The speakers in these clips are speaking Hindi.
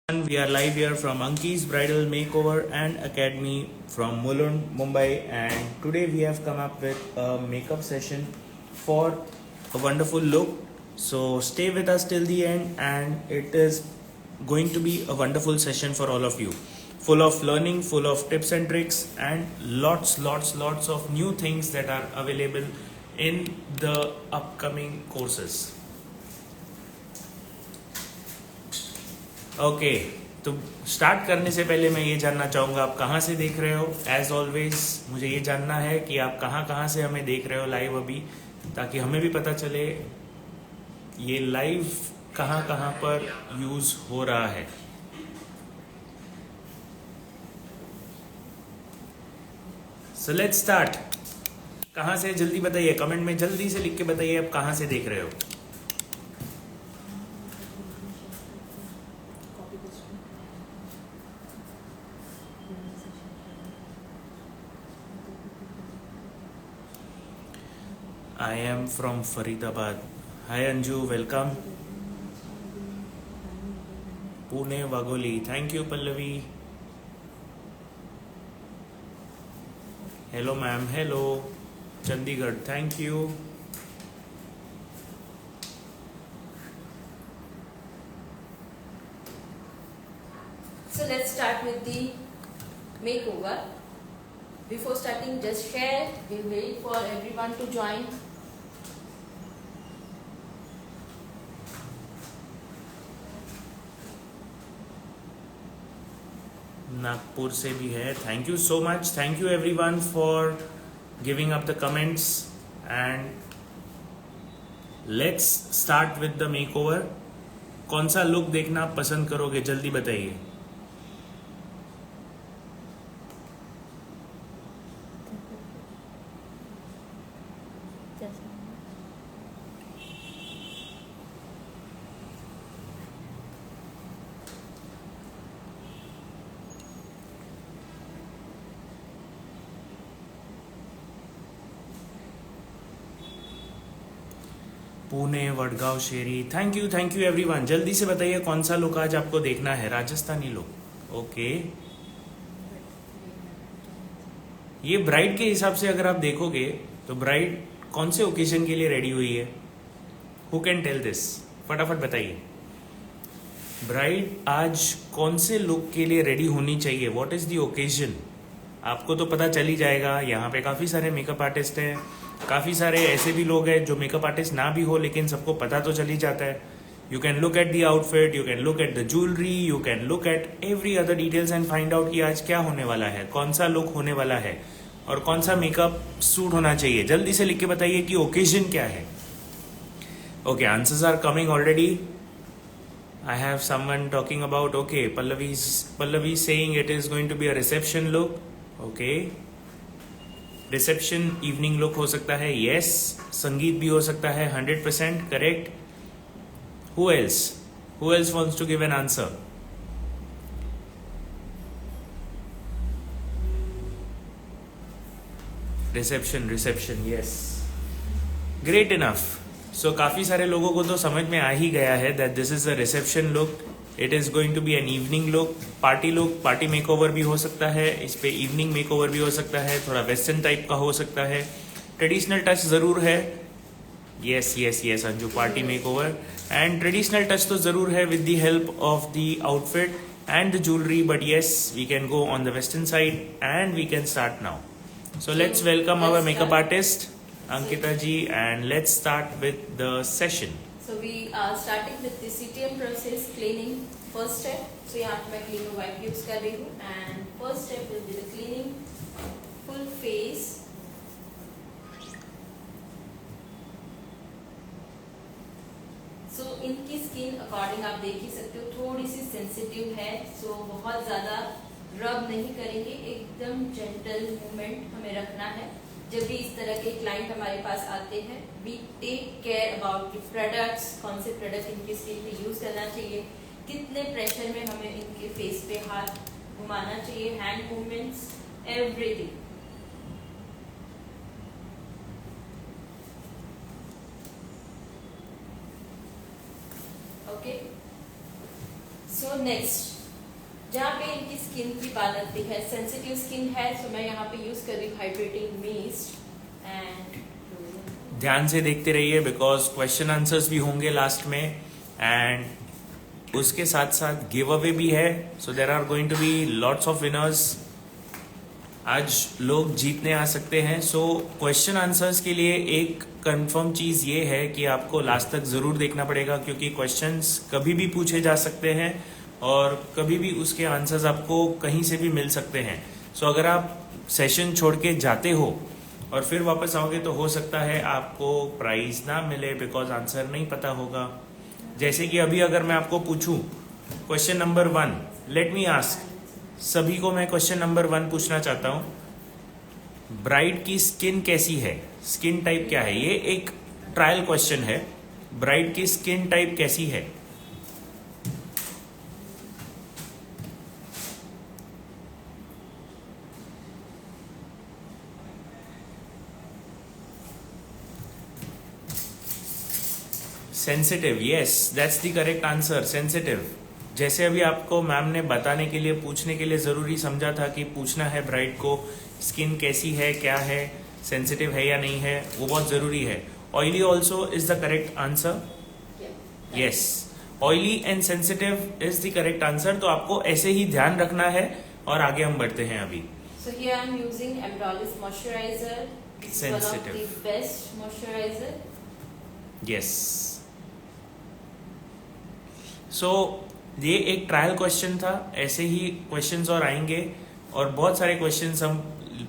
And we are live here from Anki's Bridal Makeover and Academy from Mulund, Mumbai, and today we have come up with a makeup session for a wonderful look. So stay with us till the end, and it is going to be a wonderful session for all of you, full of learning, full of tips and tricks, and lots of new things that are available in the upcoming courses. Okay तो स्टार्ट करने से पहले मैं ये जानना चाहूँगा आप कहाँ से देख रहे हो. एज ऑलवेज मुझे ये जानना है कि आप कहाँ से हमें देख रहे हो लाइव अभी, ताकि हमें भी पता चले ये लाइव कहाँ पर यूज हो रहा है. So let's start. कहाँ से जल्दी बताइए, कमेंट में जल्दी से लिख के बताइए आप कहाँ से देख रहे हो. I am from Faridabad. Hi Anju, welcome. Pune, Wagoli. Thank you, Pallavi. Hello, ma'am. Hello. Chandigarh. Thank you. So let's start with the makeover. Before starting, just share. We'll wait for everyone to join. Nagpur से भी है. Thank you so much. Thank you everyone for giving up the comments and let's start with the makeover. कौन सा लुक देखना पसंद करोगे, जल्दी बताइए. पुणे, वडगांव, शेरी. Thank you everyone. जल्दी से बताइए कौन सा लुक आज आपको देखना है. राजस्थानी लुक. ओके. ये ब्राइड के हिसाब से अगर आप देखोगे तो ब्राइड कौन से ओकेजन के लिए रेडी हुई है. Who can tell this. फटाफट बताइए. ब्राइड आज कौन से लुक के लिए रेडी होनी चाहिए. What is the occasion. आपको तो पता चल ही जाएगा. यहाँ पे काफ़ी सारे मेकअप आर्टिस्ट हैं, काफ़ी सारे ऐसे भी लोग हैं जो मेकअप आर्टिस्ट ना भी हो लेकिन सबको पता तो चल ही जाता है. You can look at the outfit, you can look at the jewellery, you can look at every other details and find out कि आज क्या होने वाला है, कौन सा लुक होने वाला है और कौन सा मेकअप सूट होना चाहिए. जल्दी से लिख के बताइए कि ओकेजन क्या है. Okay, answers are coming already. I have someone talking about, okay, Pallavi saying it is going to be a reception look. Okay. Reception evening look हो सकता है. यस. संगीत भी हो सकता है. 100% correct. Who else wants to give an answer. Reception yes. Great enough. So काफी सारे लोगों को तो समझ में आ ही गया है that this is a reception look. It is going to be an evening look. Party look, party makeover भी हो सकता है, इस पे इवनिंग मेकओवर भी हो सकता है, थोड़ा वेस्टर्न टाइप का हो सकता है, ट्रेडिशनल टच जरूर है. Yes Anju, party makeover and traditional touch तो जरूर है with the help of the outfit and the jewellery. But yes, we can go on the western side and we can start now. So let's welcome our makeup artist Ankita ji and let's start with the session. So we are starting with the CTM process, cleaning. First step. So यहाँ पे मैं cleaner wipe use कर रही हूँ and first step will be the cleaning full face. So इनकी स्किन अकॉर्डिंग आप देख ही सकते हो थोड़ी सी सेंसिटिव है. So बहुत ज़्यादा रब नहीं करेंगे, एकदम जेंटल मूवमेंट हमें रखना है. जब भी इस तरह के क्लाइंट हमारे पास आते हैं, we take care about the products. कौन से प्रोडक्ट इनकी स्किन पे यूज करना चाहिए, कितने प्रेशर में हमें इनके फेस पे हाथ घुमाना चाहिए, hand movements, everything. Okay. So next जहाँ पे इनकी स्किन की बात आती है, सेंसिटिव स्किन है, तो मैं यहाँ पे यूज कर रही हूँ हाइड्रेटिंग मिस्ट एंड ध्यान से देखते रहिए बिकॉज क्वेश्चन आंसर्स भी होंगे लास्ट में एंड उसके साथ साथ गिव अवे भी है. So there are going to be lots of winners. आज लोग जीतने आ सकते हैं. सो क्वेश्चन आंसर्स के लिए एक कंफर्म चीज ये है कि आपको लास्ट तक जरूर देखना पड़ेगा क्योंकि क्वेश्चंस कभी भी पूछे जा सकते हैं और कभी भी उसके आंसर्स आपको कहीं से भी मिल सकते हैं. सो अगर आप सेशन छोड़ के जाते हो और फिर वापस आओगे तो हो सकता है आपको प्राइज ना मिले बिकॉज आंसर नहीं पता होगा. जैसे कि अभी अगर मैं आपको पूछूं question number 1, late me ask, सभी को मैं क्वेश्चन नंबर 1 पूछना चाहता हूं. ब्राइड की स्किन कैसी है, स्किन टाइप क्या है? ये एक ट्रायल क्वेश्चन है. ब्राइड की स्किन टाइप कैसी है? Sensitive. Yes, that's the correct answer, sensitive. जैसे अभी आपको मैम ने बताने के लिए, पूछने के लिए जरूरी समझा था कि पूछना है ब्राइड को स्किन कैसी है, क्या है, सेंसिटिव है या नहीं है, वो बहुत जरूरी है. Oily also is the correct answer. Yes, oily and sensitive is the correct answer. तो आपको ऐसे ही ध्यान रखना है और आगे हम बढ़ते हैं अभी. So here I am using Amdolis moisturizer. It's one of Sensitive. the best moisturizer. Yes. So ये एक ट्रायल क्वेश्चन था. ऐसे ही क्वेश्चंस और आएंगे और बहुत सारे क्वेश्चंस हम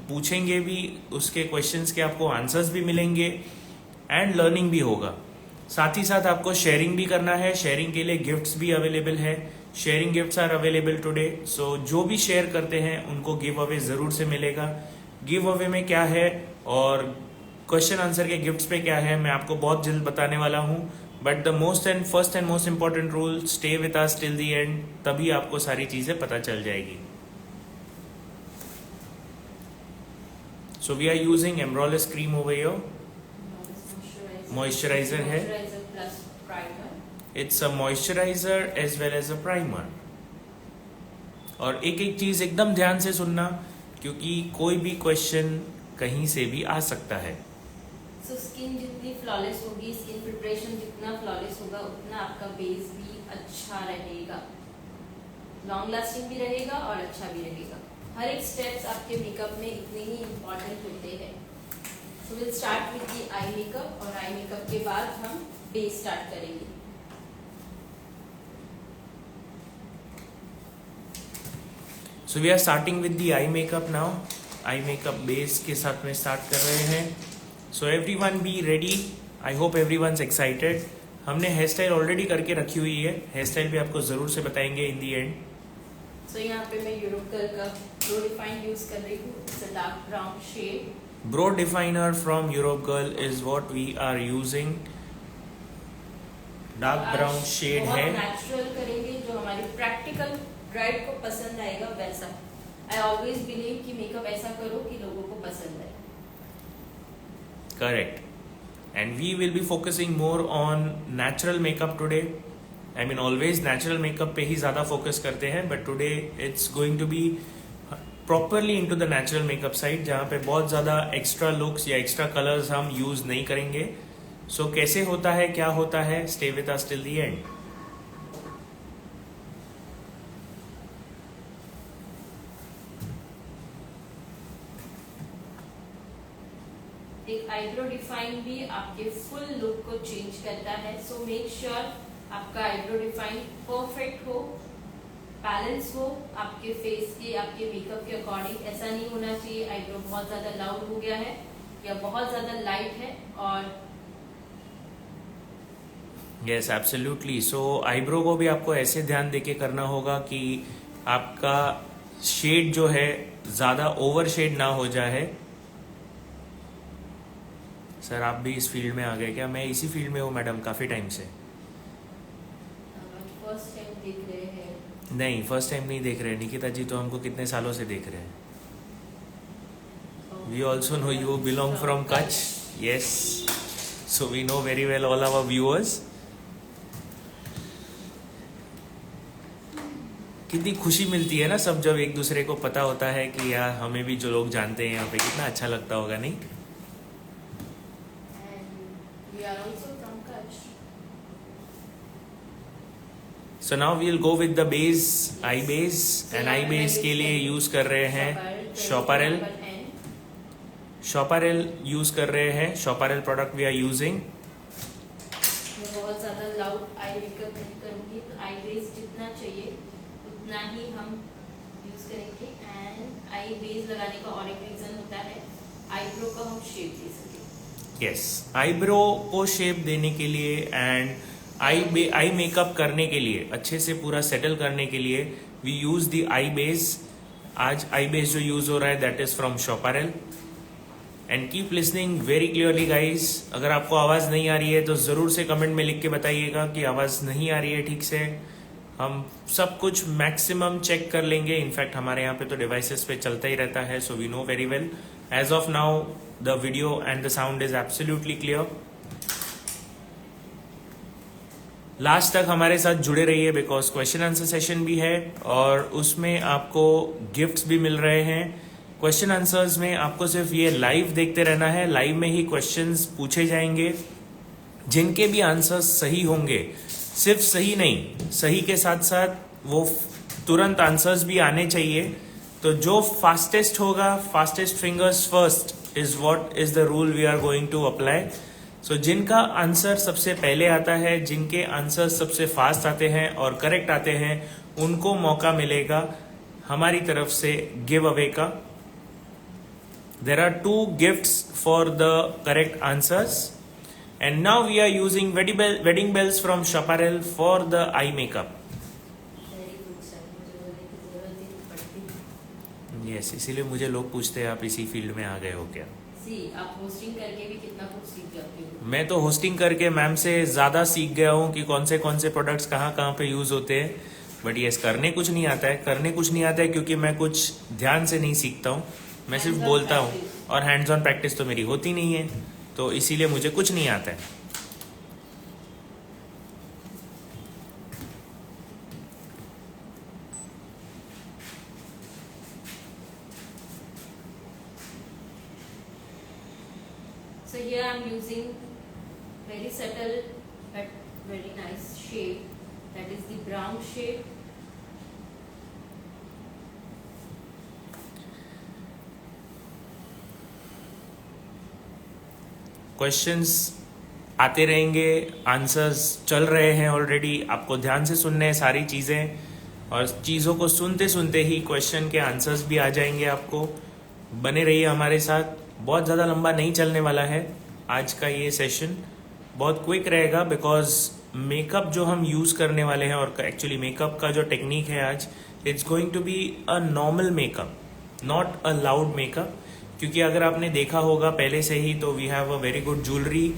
पूछेंगे भी, उसके क्वेश्चंस के आपको आंसर्स भी मिलेंगे एंड लर्निंग भी होगा. साथ ही साथ आपको शेयरिंग भी करना है. शेयरिंग के लिए गिफ्ट्स भी अवेलेबल है. Sharing gifts are available today. So जो भी शेयर करते हैं उनको गिव अवे जरूर से मिलेगा. गिव अवे में क्या है और क्वेश्चन आंसर के गिफ्ट्स पे क्या है मैं आपको बहुत जल्द बताने वाला हूँ. But the most and first and most important rule, stay with us till the end, तभी आपको सारी चीजें पता चल जाएगी. So we are using Embryolisse cream over here. Moisturizer है. Moisturizer plus primer. It's a moisturizer as well as a primer. और एक एक चीज एकदम ध्यान से सुनना क्योंकि कोई भी क्वेश्चन कहीं से भी आ सकता है. So स्किन जितनी फ्लॉलेस होगी, स्किन प्रिपरेशन जितना फ्लॉलेस होगा, उतना आपका बेस भी अच्छा रहेगा, लॉन्ग लास्टिंग भी रहेगा और अच्छा भी रहेगा. हर एक स्टेप्स आपके मेकअप में इतने ही इम्पोर्टेंट होते हैं. So will start with the eye makeup और आई मेकअप के बाद हम बेस स्टार्ट करेंगे. So we are starting with the eye makeup now. Eye makeup base के साथ में स्टार्ट कर रहे हैं. So everyone be ready. I hope everyone's excited. हमने हेयर स्टाइल ऑलरेडी करके रखी हुई है. हेयर स्टाइल भी आपको जरूर से बताएंगे इन दी एंड. सो यहाँ पे मैं यूरोप कलर का ब्रो डिफाइन यूज कर रही हूँ. It's a dark brown shade. Brow definer from Europe Girl is what we are using. Dark brown shade है. नेचुरल करेंगे जो हमारी प्रैक्टिकल ब्राइड को पसंद आएगा वैसा. आई ऑलवेज बिलीव कि मेकअप ऐसा करो कि लोगों को पसंद आए. Correct. And we will be focusing more on natural makeup today. I mean always natural makeup पे ही ज़्यादा focus करते हैं but today it's going to be properly into the natural makeup side जहाँ पे बहुत ज़्यादा extra looks या extra colors हम use नहीं करेंगे. So कैसे होता है, क्या होता है, stay with us till the end. एक आईब्रो डिफाइन भी आपके फुल लुक को चेंज करता है. सो मेक श्योर आपका आईब्रो डिफाइन परफेक्ट हो, बैलेंस हो आपके फेस के, आपके मेकअप के अकॉर्डिंग. ऐसा नहीं होना चाहिए आईब्रो बहुत ज्यादा लाउड हो गया है या बहुत ज्यादा लाइट है. और यस एब्सोल्युटली. सो आईब्रो को भी आपको ऐसे ध्यान देके करना होगा कि आपका शेड जो है ज्यादा ओवर शेड ना हो जाए. सर आप भी इस फील्ड में आ गए क्या? मैं इसी फील्ड में हूँ मैडम काफी टाइम से. फर्स्ट टाइम देख रहे हैं? नहीं फर्स्ट टाइम नहीं देख रहे. निकिता जी तो हमको कितने सालों से देख रहे हैं. We also know you belong from Kutch. Yes, so we know very well all our viewers. कितनी खुशी मिलती है ना सब जब एक दूसरे को पता होता है कि यार हमें भी जो लोग जानते हैं यहाँ पे, कितना अच्छा लगता होगा नहीं? And we are also from Kutch. So now we will go with the base, eye base, and eye base के लिए यूज कर रहे हैं शॉपरेल। शॉपरेल यूज कर रहे हैं, शॉपरेल प्रोडक्ट वी आर यूजिंग। मैं बहुत ज़्यादा लाउड आई मेकअप नहीं करूँगी, तो आई बेस जितना चाहिए उतना ही हम यूज़ करेंगे। एंड आई बेस लगाने का और एक रीज़न होता है, आईब्रो को हम शेप दे सकें। यस, आईब्रो को शेप देने के लिए एंड आई मेकअप करने के लिए, अच्छे से पूरा सेटल करने के लिए we use the eye base. आज आई बेस जो यूज हो रहा है that is from Chaparral. And keep listening very clearly guys. अगर आपको आवाज़ नहीं आ रही है तो ज़रूर से कमेंट में लिख के बताइएगा कि आवाज़ नहीं आ रही है ठीक से। हम सब कुछ मैक्सिमम चेक कर लेंगे। इनफैक्ट हमारे यहाँ पे तो डिवाइसेस पे चलता ही रहता है, so we know very well. As of now the video and the sound is absolutely clear. Last तक हमारे साथ जुड़े रहिए बिकॉज क्वेश्चन आंसर सेशन भी है और उसमें आपको गिफ्ट्स भी मिल रहे हैं। क्वेश्चन आंसर्स में आपको सिर्फ ये लाइव देखते रहना है, लाइव में ही क्वेश्चंस पूछे जाएंगे। जिनके भी आंसर्स सही होंगे, सिर्फ सही नहीं, सही के साथ साथ वो तुरंत आंसर्स भी आने चाहिए। तो जो फास्टेस्ट होगा, fastest fingers first is what is the rule we are going to apply. So जिनका आंसर सबसे पहले आता है, जिनके आंसर सबसे फास्ट आते हैं और करेक्ट आते हैं, उनको मौका मिलेगा हमारी तरफ से गिव अवे का। There are 2 gifts for the correct answers. And now we are using wedding bells from Chaparral for the eye makeup. Very good sir, मुझे बोलने की जरूरत ही नहीं पड़ती। Yes, इसीलिए मुझे लोग पूछते हैं आप इसी फील्ड में आ गए हो क्या? सी आप होस्टिंग करके भी कितना कुछ सीख जाते हो। मैं तो होस्टिंग करके मैम से ज़्यादा सीख गया हूँ कि कौन से प्रोडक्ट्स कहाँ पे यूज़ होते हैं। बट यस, करने कुछ नहीं आता है, क्योंकि मैं कुछ ध्यान से नहीं सीखता हूँ, मैं सिर्फ बोलता हूँ और हैंड्स ऑन प्रैक्टिस तो मेरी होती नहीं है, तो इसीलिए मुझे कुछ नहीं आता है। So here I am using very subtle but very nice shade, that is the brown shade. Questions आते रहेंगे, आंसर्स चल रहे हैं ऑलरेडी। आपको ध्यान से सुनने हैं सारी चीज़ें, और चीज़ों को सुनते सुनते ही क्वेश्चन के आंसर्स भी आ जाएंगे आपको। बने रहिए हमारे साथ, बहुत ज़्यादा लंबा नहीं चलने वाला है आज का ये सेशन, बहुत क्विक रहेगा बिकॉज मेकअप जो हम यूज़ करने वाले हैं, और एक्चुअली मेकअप का जो टेक्निक है आज, it's going to be a normal makeup, not a loud makeup. क्योंकि अगर आपने देखा होगा पहले से ही तो we have a very good jewellery,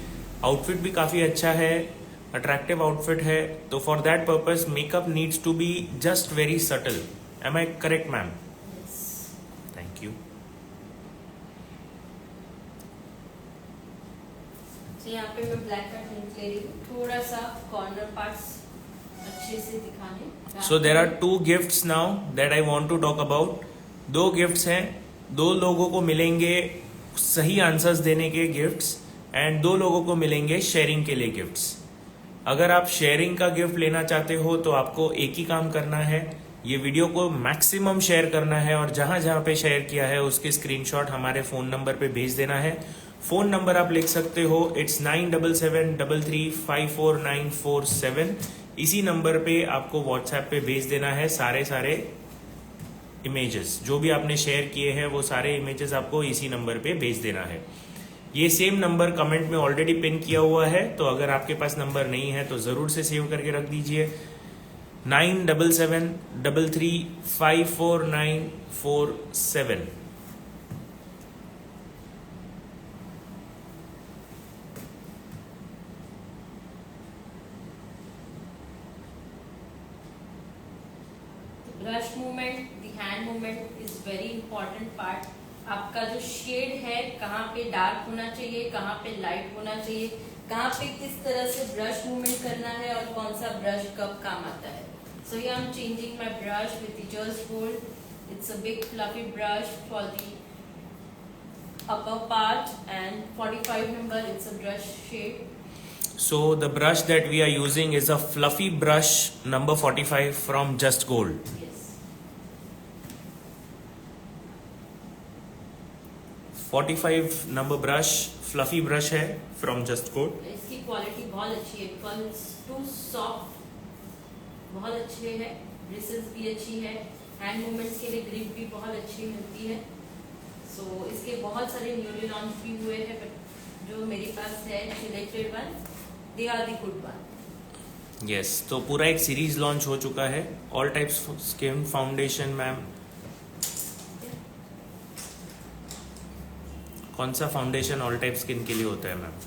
outfit भी काफ़ी अच्छा है, अट्रैक्टिव आउटफिट है। तो for that purpose makeup needs to be just very subtle. Am I correct ma'am? Yes. Thank you. तो यहाँ पे मैं ब्लैक का टिंट ले रही हूँ, थोड़ा सा कॉर्नर पार्ट्स अच्छे से दिखाने। So there are 2 gifts now that I want to talk about. 2 gifts हैं, 2 लोगों को मिलेंगे सही आंसर्स देने के गिफ्ट्स, एंड 2 लोगों को मिलेंगे शेयरिंग के लिए गिफ्ट्स। अगर आप शेयरिंग का गिफ्ट लेना चाहते हो तो आपको एक ही काम करना है, ये वीडियो को मैक्सिमम शेयर करना है, और जहां जहां पे शेयर किया है उसके स्क्रीनशॉट हमारे फ़ोन नंबर पे भेज देना है। फ़ोन नंबर आप लिख सकते हो, इट्स 9773354947। इसी नंबर पे आपको व्हाट्सएप पे भेज देना है सारे इमेजेस, जो भी आपने शेयर किए हैं वो सारे इमेजेस आपको इसी नंबर पे भेज देना है। ये सेम नंबर कमेंट में ऑलरेडी पिन किया हुआ है, तो अगर आपके पास नंबर नहीं है तो ज़रूर से सेव करके रख दीजिए, 9773354947। Brush movement, the hand movement is very important part. आपका जो शेड है कहाँ पे डार्क होना चाहिए, कहाँ पे लाइट होना चाहिए, कहाँ पे किस तरह से ब्रश मूवमेंट करना है और कौन सा ब्रश कब काम आता है, So here I'm changing my brush with the Just Gold. It's a big fluffy brush for the upper part, and 45 number, it's a brush shade. So the brush that we are using is a fluffy brush number 45 from Just Gold. Yes. 45 number brush, fluffी brush है from Just Gold. इसकी क्वालिटी बहुत अच्छी है बिकॉज इट्स टू सॉफ्ट, बहुत अच्छे है, ब्रिसल्स भी अच्छी है, हैंड मूवमेंट्स के लिए ग्रिप भी बहुत अच्छी मिलती है. सो इसके बहुत सारे न्यूली लॉन्च भी हुए हैं, बट जो मेरे पास है selected one, they are the good one. Yes, तो पूरा एक सीरीज लॉन्च हो चुका है. All types skin foundation. Ma'am कौन सा फाउंडेशन ऑल टाइप स्किन के लिए होता है ma'am?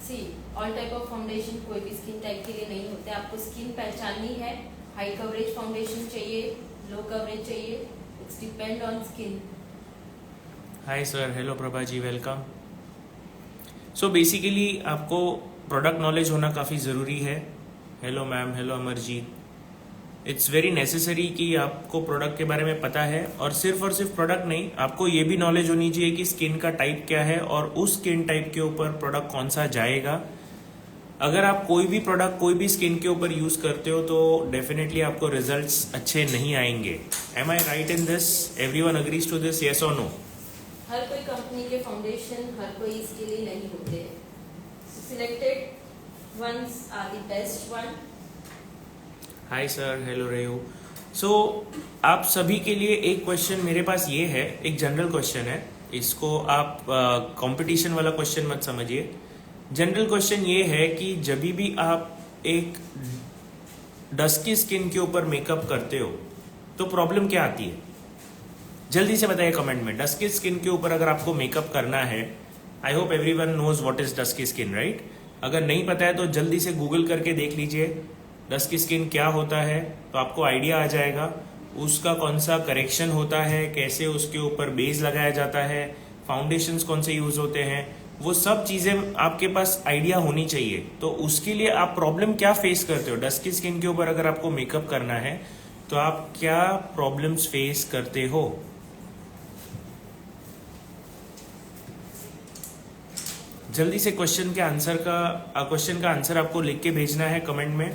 See all type of foundation कोई भी स्किन टाइप के लिए नहीं होते. आपको स्किन पहचाननी है, हाई कवरेज फाउंडेशन चाहिए, लो कवरेज चाहिए, it's depend on skin. Hi sir, hello Prabha ji, welcome. So basically आपको प्रोडक्ट नॉलेज होना काफ़ी ज़रूरी है. Hello ma'am, hello Amarjeet. It's very necessary कि आपको प्रोडक्ट के बारे में पता है, और सिर्फ प्रोडक्ट नहीं, आपको ये भी नॉलेज होनी चाहिए कि स्किन का टाइप क्या है और उस स्किन टाइप के ऊपर प्रोडक्ट कौन सा जाएगा. अगर आप कोई भी प्रोडक्ट कोई भी स्किन के ऊपर यूज करते हो तो डेफिनेटली आपको रिजल्ट्स अच्छे नहीं आएंगे. Am I right in this? Everyone agrees to this, yes और नो? हर कोई कंपनी के फाउंडेशन हर कोई इसके लिए नहीं होते. Selected ones are the best one. Hi sir, hello रेयू. सो आप सभी के लिए एक क्वेश्चन मेरे पास ये है, एक जनरल क्वेश्चन है. इसको आप कंपटीशन वाला क्वेश्चन मत समझिए. जनरल क्वेश्चन ये है कि जब भी आप एक डस्की स्किन के ऊपर मेकअप करते हो तो प्रॉब्लम क्या आती है? जल्दी से बताइए कमेंट में. डस्की स्किन के ऊपर अगर आपको मेकअप करना है, I hope everyone knows what is dusky skin, right? अगर नहीं पता है तो जल्दी से गूगल करके देख लीजिए डस्की स्किन क्या होता है, तो आपको आइडिया आ जाएगा. उसका कौन सा करेक्शन होता है, कैसे उसके ऊपर बेस लगाया जाता है, फाउंडेशंस कौन से यूज होते हैं, वो सब चीजें आपके पास आइडिया होनी चाहिए. तो उसके लिए आप प्रॉब्लम क्या फेस करते हो डस्की स्किन के ऊपर अगर आपको मेकअप करना है, तो आप क्या प्रॉब्लम्स फेस करते हो? जल्दी से क्वेश्चन का आंसर आपको लिख के भेजना है कमेंट में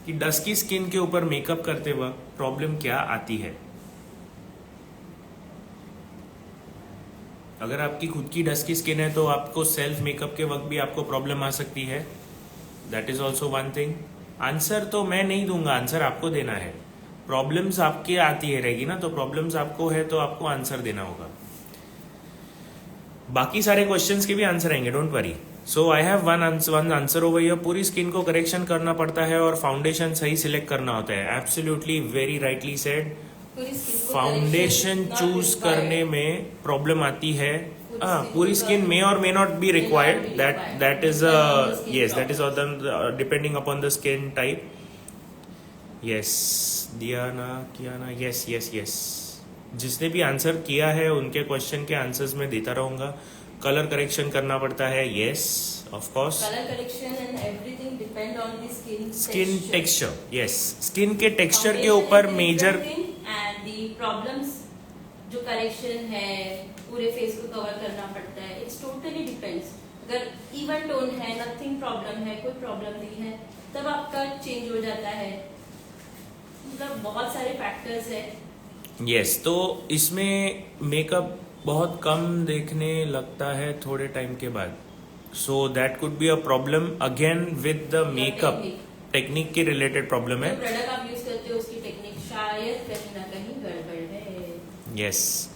कि डस्की स्किन के ऊपर मेकअप करते वक्त प्रॉब्लम क्या आती है. अगर आपकी खुद की डस्की स्किन है तो आपको सेल्फ मेकअप के वक्त भी आपको प्रॉब्लम आ सकती है. That is also one thing. Answer तो मैं नहीं दूंगा, आंसर आपको देना है. प्रॉब्लम्स आपके आती है रहेगी ना, तो प्रॉब्लम्स आपको है तो आपको आंसर देना होगा. बाकी सारे क्वेश्चंस के भी आंसर आएंगे, don't worry. So I have one answer over here. पूरी स्किन को करेक्शन करना पड़ता है और फाउंडेशन सही सिलेक्ट करना होता है. Absolutely very rightly said. Foundation choose करने में प्रॉब्लम आती है. पूरी स्किन मे और may not be required. That is yes, that is depending upon the skin type. Yes Diana, Kiana, yes yes yes. जिसने भी आंसर किया है उनके क्वेश्चन के आंसर्स में देता रहूंगा. कलर करेक्शन करना पड़ता है, yes of course. Colour correction and everything depend on the skin texture. Yes, skin के टेक्सचर के ऊपर मेजर एंड द प्रॉब्लम्स जो करेक्शन है पूरे फेस को कवर करना पड़ता है. It's totally depends. अगर इवन टोन है, नथिंग प्रॉब्लम है, कोई प्रॉब्लम नहीं है, तब आपका चेंज हो जाता है. मतलब बहुत सारे फैक्टर्स है. यस, तो इसमें मेकअप बहुत कम देखने लगता है थोड़े टाइम के बाद. So that could be a problem again with the makeup. Technique के रिलेटेड प्रॉब्लम है. प्रोडक्ट आप यूज करते हो उसकी टेक्निक शायद कहीं ना कहीं गड़बड़ है. यस.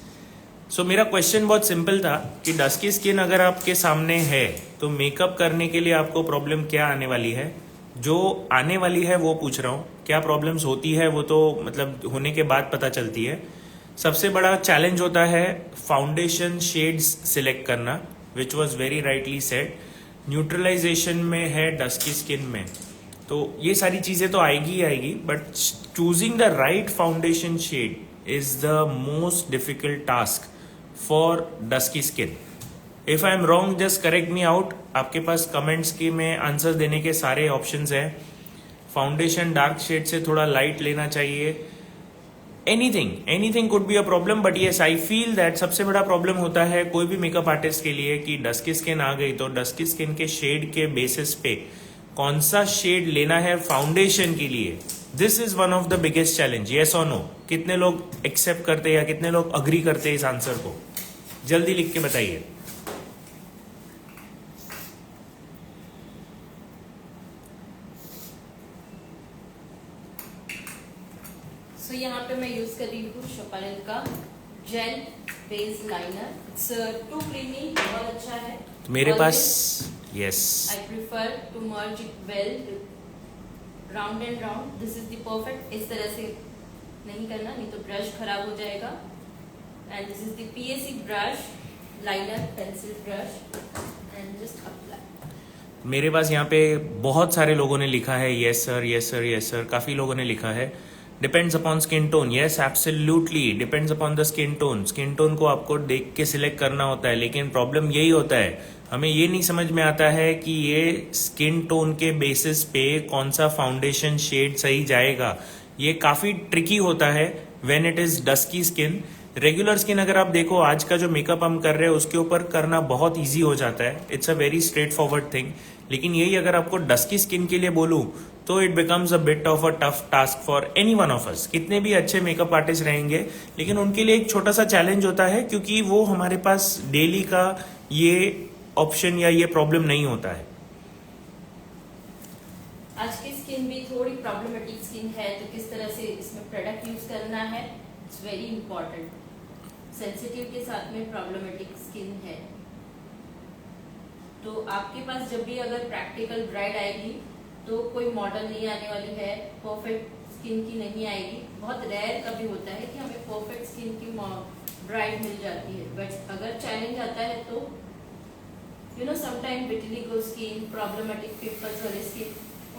सो मेरा क्वेश्चन बहुत सिंपल था कि डस्की स्किन अगर आपके सामने है तो मेकअप करने के लिए आपको प्रॉब्लम क्या आने वाली है. जो आने वाली है वो पूछ रहा हूँ. क्या प्रॉब्लम्स होती है वो तो मतलब होने के बाद पता चलती है. सबसे बड़ा चैलेंज होता है फाउंडेशन शेड्स सिलेक्ट करना, which was very rightly said. Neutralization में है डस्की स्किन में, तो ये सारी चीजें तो आएगी ही आएगी, but choosing the right foundation shade is the most difficult task for dusky skin. If I am wrong just correct me out. आपके पास कमेंट्स के में आंसर देने के सारे ऑप्शंस हैं. फाउंडेशन डार्क शेड से थोड़ा लाइट लेना चाहिए. Anything could be a problem, but yes I feel that सबसे बड़ा प्रॉब्लम होता है कोई भी मेकअप आर्टिस्ट के लिए कि डस्की स्किन आ गई तो डस्की स्किन के शेड के बेसिस पे कौन सा शेड लेना है फाउंडेशन के लिए. This is one of the biggest challenge. Yes और नो, कितने लोग एक्सेप्ट करते हैं या कितने लोग अग्री करते हैं इस आंसर को? जल्दी लिख के बताइए. सो यहाँ पे मैं यूज कर रही हूँ शोपालेल का gel base liner. It's too creamy, बहुत अच्छा है. तो मेरे पास yes I prefer to merge it well round and round. This is the perfect. इस तरह से नहीं करना, नहीं तो ब्रश खराब हो जाएगा. And this is the PAC brush liner pencil brush and just apply. मेरे पास यहाँ पे बहुत सारे लोगों ने लिखा है yes sir yes sir yes sir. काफी लोगों ने लिखा है depends upon skin tone. Yes absolutely depends upon the skin tone. Skin tone को आपको देख के सिलेक्ट करना होता है, लेकिन प्रॉब्लम यही होता है हमें ये नहीं समझ में आता है कि ये स्किन टोन के बेसिस पे कौन सा फाउंडेशन शेड सही जाएगा. ये काफी ट्रिकी होता है when it is dusky skin. Regular skin अगर आप देखो, आज का जो मेकअप हम कर रहे हैं उसके ऊपर करना बहुत इजी हो जाता है. It's a very straight forward thing. लेकिन यही अगर आपको डस्की स्किन के लिए बोलूं तो it becomes a bit of a tough task for any one of us. कितने भी अच्छे मेकअप आर्टिस्ट रहेंगे, लेकिन उनके लिए एक छोटा सा चैलेंज होता है क्योंकि वो हमारे पास डेली का ये ऑप्शन या ये प्रॉब्लम नहीं होता है. आज की स्किन भी थोड़ी प्रॉब्लमेटिक स्किन है, तो किस तरह से इसमें प्रोडक्ट यूज करना है, इट्स वेरी इंपॉर्टेंट. सेंसिटिव के साथ में प्रॉब्लमेटिक स्किन है, तो आपके पास जब भी अगर प्रैक्टिकल ब्राइड आएगी तो कोई मॉडल नहीं आने वाली है, परफेक्ट स्किन की नहीं आएगी. बहुत रेयर कभी होता है कि हमें परफेक्ट स्किन की ब्राइड मिल जाती है. बट अगर चैलेंज आता है तो you know sometime vitiligo skin, problematic pimples वाले स्किन,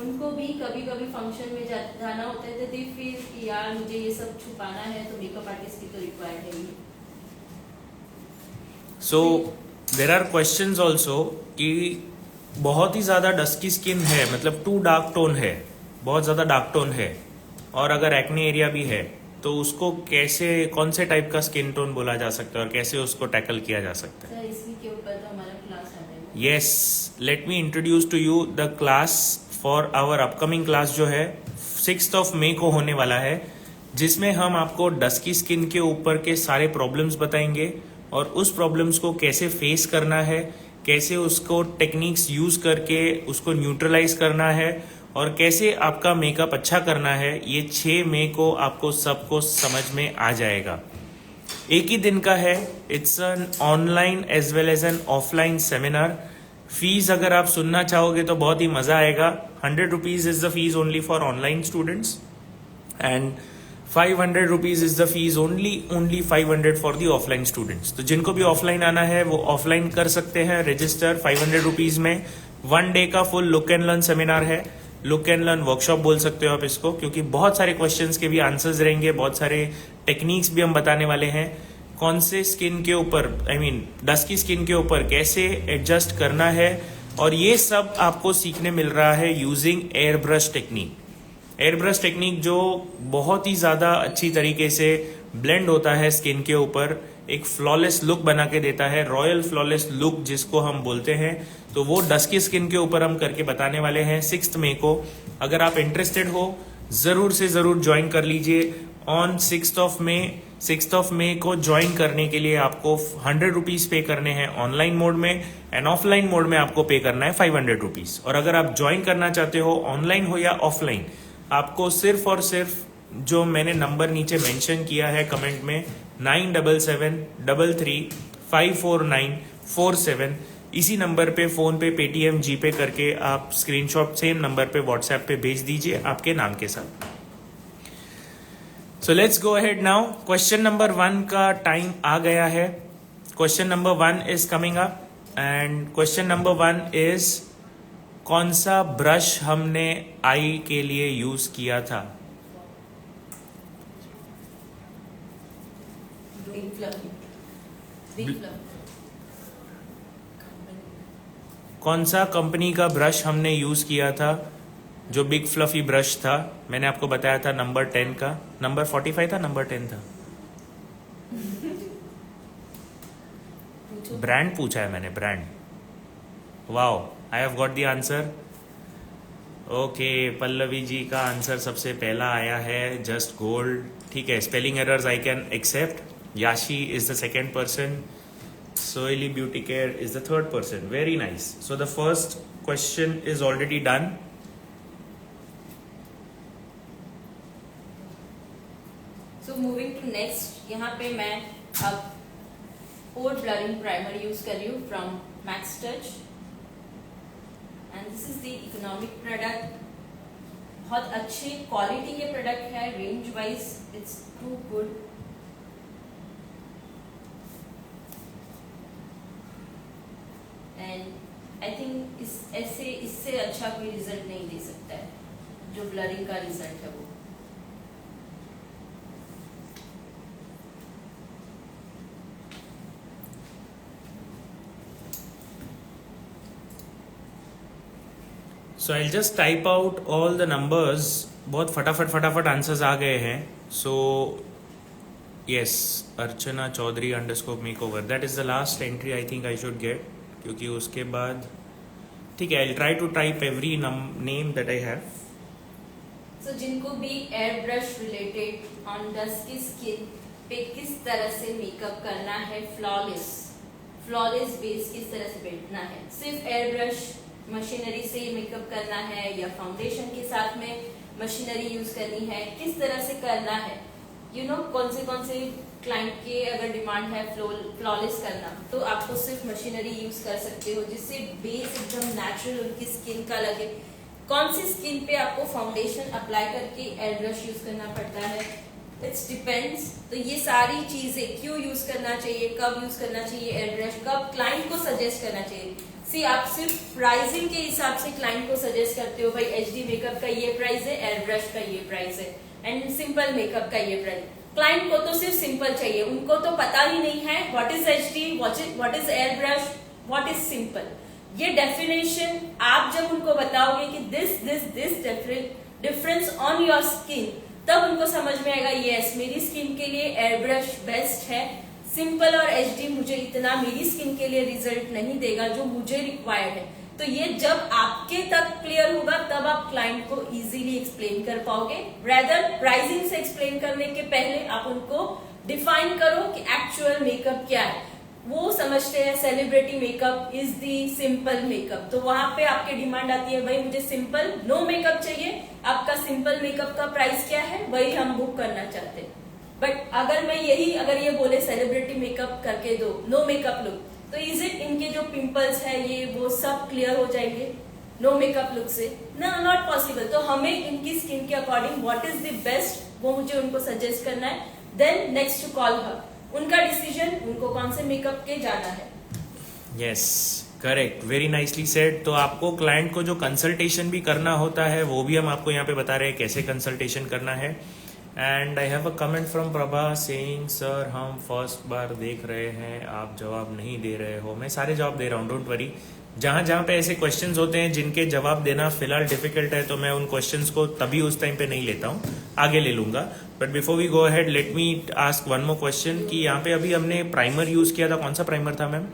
उनको भी कभी कभी फंक्शन में जाना होता है तो दे फील कि यार मुझे ये सब छुपाना है, तो मेकअप आर्टिस्ट की तो रिक्वायर्ड है ही. सो देर आर क्वेश्चंस ऑल्सो कि बहुत ही ज्यादा डस्की स्किन है, मतलब टू डार्क टोन है, बहुत ज्यादा डार्क टोन है, और अगर एक्ने एरिया भी है तो उसको कैसे, कौन से टाइप का स्किन टोन बोला जा सकता है और कैसे उसको टैकल किया जा सकता है? सर इसी के ऊपर तो हमारा क्लास आता है. Yes, let me introduce to you the class for our upcoming class जो है 6 मई को होने वाला है, जिसमें हम आपको डस्की स्किन के ऊपर के सारे प्रॉब्लम्स बताएंगे और उस प्रॉब्लम्स को कैसे फेस करना है, कैसे उसको टेक्निक्स यूज करके उसको न्यूट्रलाइज करना है और कैसे आपका मेकअप अच्छा करना है. ये 6 मई को आपको सबको समझ में आ जाएगा. एक ही दिन का है. It's an online as well as an offline seminar. Fees अगर आप सुनना चाहोगे तो बहुत ही मजा आएगा. 100 rupees is the fees only for online students and 500 rupees is the fees only 500 for the offline students. तो जिनको भी ऑफलाइन आना है वो ऑफलाइन कर सकते हैं रजिस्टर 500 रुपीज में. 1 डे का full look and learn seminar है. लुक एंड लर्न वर्कशॉप बोल सकते हो आप इसको, क्योंकि बहुत सारे क्वेश्चंस के भी आंसर्स रहेंगे, बहुत सारे टेक्निक्स भी हम बताने वाले हैं. कौन से स्किन के ऊपर, आई मीन डस्की स्किन के ऊपर कैसे एडजस्ट करना है, और ये सब आपको सीखने मिल रहा है using air brush technique. Air brush technique जो बहुत ही ज्यादा अच्छी तरीके से ब्लेंड होता है स्किन के ऊपर, एक फ्लॉलेस लुक बना के देता है, रॉयल फ्लॉलेस लुक जिसको हम बोलते हैं. तो वो डस्की स्किन के ऊपर हम करके बताने वाले हैं 6 मई को. अगर आप इंटरेस्टेड हो जरूर से जरूर ज्वाइन कर लीजिए ऑन 6 मई. 6 मई को ज्वाइन करने के लिए आपको 100 रुपीज पे करने हैं ऑनलाइन मोड में, एंड ऑफलाइन मोड में आपको पे करना है 500 रुपीज. और अगर आप ज्वाइन करना चाहते हो ऑनलाइन हो या ऑफलाइन, आपको सिर्फ और सिर्फ जो मैंने नंबर नीचे मेंशन किया है कमेंट में 9773354947, इसी नंबर पे फोन पे, पेटीएम, जीपे करके आप स्क्रीनशॉट सेम नंबर पे व्हाट्सएप पे भेज दीजिए आपके नाम के साथ. So let's go ahead now. Question number 1 का टाइम आ गया है. Question number 1 is coming up and question number 1 is कौन सा ब्रश हमने आई के लिए यूज किया था? कौन सा कंपनी का ब्रश हमने यूज किया था? जो बिग फ्लफी ब्रश था, मैंने आपको बताया था नंबर 10 का, नंबर 45 था, नंबर 10 था। पूछो। ब्रांड पूछा है मैंने, brand. Wow, I have got the answer. Okay, Pallavi ji का आंसर सबसे पहला आया है, जस्ट गोल्ड। ठीक है, spelling errors I can accept. Yashi is the second person, सोयली beauty care is the third person. Very nice. So the first question is already done. So moving to next, यहाँ पे मैं अब पोर ब्लरिंग प्राइमर यूज कर रही हूँ from Max Touch, and this is the economic product. बहुत अच्छी क्वालिटी के प्रोडक्ट है, range wise it's too good. And I think इससे अच्छा कोई रिजल्ट नहीं दे सकता है जो ब्लरिंग का रिजल्ट है वो। So I just type out all the numbers. बहुत फटाफट आंसर्स आ गए हैं। So yes, Archana Chaudhary _makeover, that is the last entry I think I should get, क्योंकि उसके बाद ठीक है, I try to type every name that I have. So जिनको भी airbrush related on dusky skin पे किस तरह से मेकअप करना है, फ्लॉलेस बेस किस तरह से बैठना है, सिर्फ एयर ब्रश मशीनरी से मेकअप करना है या फाउंडेशन के साथ में मशीनरी यूज करनी है, किस तरह से करना है, कौन से क्लाइंट के अगर डिमांड है फ्लॉलेस करना, तो आपको सिर्फ मशीनरी यूज कर सकते हो जिससे बेस एकदम नेचुरल उनकी स्किन का लगे। कौन सी स्किन पे आपको फाउंडेशन अप्लाई करके एयर ब्रश यूज करना पड़ता है, इट्स डिपेंड्स। तो ये सारी चीजें क्यों यूज करना चाहिए, कब यूज करना चाहिए एयर ब्रश, कब क्लाइंट को सजेस्ट करना चाहिए। आप सिर्फ प्राइसिंग के हिसाब से क्लाइंट को सजेस्ट करते हो, भाई एचडी मेकअप का ये प्राइस है, एयर ब्रश का ये प्राइस है, एंड सिंपल मेकअप का ये प्राइस। क्लाइंट को तो सिर्फ सिंपल चाहिए, उनको तो पता ही नहीं है what is HD, what is air brush, what is simple. ये डेफिनेशन आप जब उनको बताओगे कि this difference on your skin, तब उनको समझ में आएगा यस मेरी स्किन के लिए एयर ब्रश बेस्ट है, सिंपल और एचडी मुझे इतना मेरी स्किन के लिए रिजल्ट नहीं देगा जो मुझे रिक्वायर्ड है। तो ये जब आपके तक क्लियर होगा तब आप क्लाइंट को इजीली एक्सप्लेन कर पाओगे। रेदर प्राइसिंग से एक्सप्लेन करने के पहले आप उनको डिफाइन करो कि एक्चुअल मेकअप क्या है। वो समझते हैं celebrity makeup is the simple makeup, तो वहां पे आपकी डिमांड आती है भाई मुझे सिंपल नो मेकअप चाहिए, आपका सिंपल मेकअप का प्राइस क्या है, वही हम बुक करना चाहते हैं। बट अगर ये बोले सेलिब्रिटी मेकअप करके दो, नो मेकअप लुक, तो इज इट इनके जो पिंपल्स है ये वो सब क्लियर हो जाएंगे नो मेकअप लुक से? Not possible. तो हमें इनकी स्किन के according what is the best वो मुझे उनको सजेस्ट करना है, then next to call her, उनका डिसीजन उनको कौन से मेकअप के जाना है। Yes, correct, very nicely said. तो आपको क्लाइंट को जो कंसल्टेशन भी करना होता है वो भी हम आपको यहाँ पे बता रहे हैं कैसे कंसल्टेशन करना है। And I have a comment from Prabha saying sir हम फर्स्ट बार देख रहे हैं, आप जवाब नहीं दे रहे हो। मैं सारे जवाब दे रहा हूँ, डोंट वरी। जहाँ जहाँ पे ऐसे क्वेश्चंस होते हैं जिनके जवाब देना फिलहाल डिफिकल्ट है, तो मैं उन क्वेश्चंस को तभी उस टाइम पे नहीं लेता हूँ, आगे ले लूंगा। But before we go ahead let me ask one more question कि यहाँ पे अभी हमने प्राइमर यूज किया था, कौन सा प्राइमर था मैम?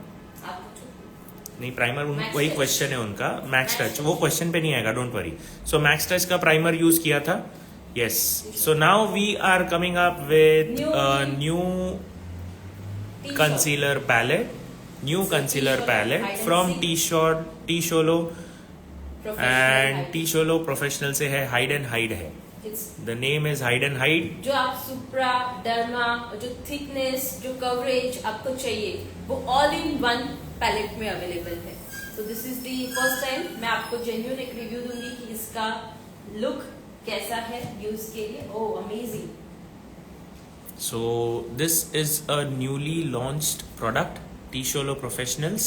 नहीं, प्राइमर वही क्वेश्चन है उनका, मैक्स टच, वो क्वेश्चन पे नहीं आएगा, don't worry. So max touch का प्राइमर यूज किया था। Yes. So now we are coming up with a new concealer palette. Concealer palette from T-Sholo and T-Sholo Professional से है, Hide and Hide है. The name is Hide and Hide. जो आप सुप्रा, डर्मा, जो थिकनेस, जो कवरेज आपको चाहिए वो ऑल इन वन पैलेट में अवेलेबल है। So this is the first time मैं आपको जेन्युइन एक रिव्यू दूंगी कि इसका लुक कैसा है यूज के लिए। ओह amazing. So this is a newly launched product, T-Sholo Professionals,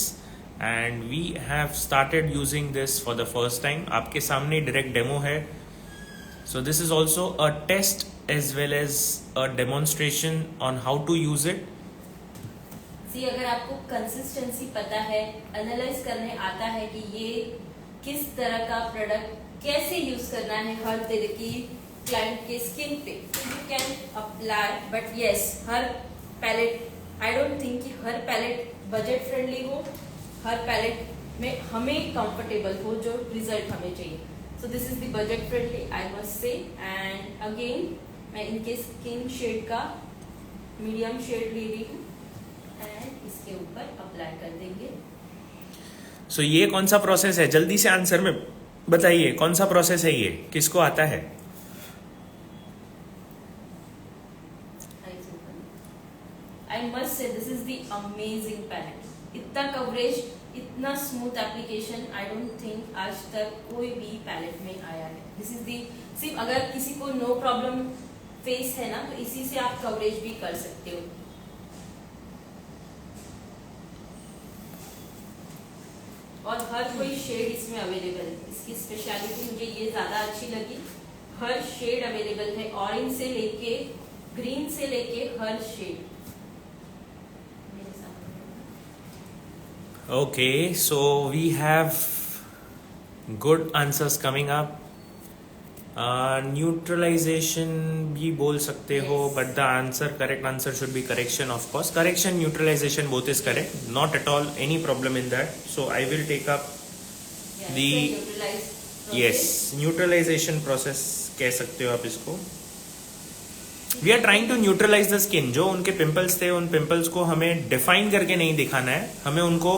and we have started using this for the first time. आपके सामने direct demo है। So this is also a test as well as a demonstration on how to use it. अगर आपको कंसिस्टेंसी पता है, एनालाइज करने आता है कि ये किस तरह का प्रोडक्ट कैसे यूज करना है हर तरह की क्लाइंट के स्किन पे, you can apply. But yes, हर पैलेट, आई डोंट थिंक कि हर पैलेट बजट फ्रेंडली हो, हर पैलेट में हमें कंफर्टेबल हो जो रिजल्ट हमें चाहिए। सो this is the budget friendly, I must से। एंड अगेन मैं इनके स्किन शेड का मीडियम शेड ले रही हूँ एंड इसके ऊपर अप्लाई कर देंगे। सो ये कौन सा प्रोसेस है, जल्दी से आंसर में बताइए, कौन सा प्रोसेस है ये, किसको आता है? I must say this is the amazing palette. इतना कवरेज, इतना smooth application, I don't think आज तक कोई भी पैलेट में आया है। दिस इज दी, सिर्फ अगर किसी को नो प्रॉब्लम फेस है ना, तो इसी से आप कवरेज भी कर सकते हो। और हर कोई शेड इसमें अवेलेबल है। इसकी स्पेशलिटी मुझे ये ज्यादा अच्छी लगी, हर शेड अवेलेबल है, ऑरेंज से लेके ग्रीन से लेके हर shade. Okay, so we have good answers coming up. Neutralization भी बोल सकते हो, Yes. but the answer, correct answer should be correction, of course. Correction, neutralization, both is correct. Not at all any problem in that. So I will take up yes, neutralization process कह सकते हो आप इसको. We are trying to neutralize the skin. जो उनके पिंपल्स थे, उन पिंपल्स को हमें डिफाइन करके नहीं दिखाना है, हमें उनको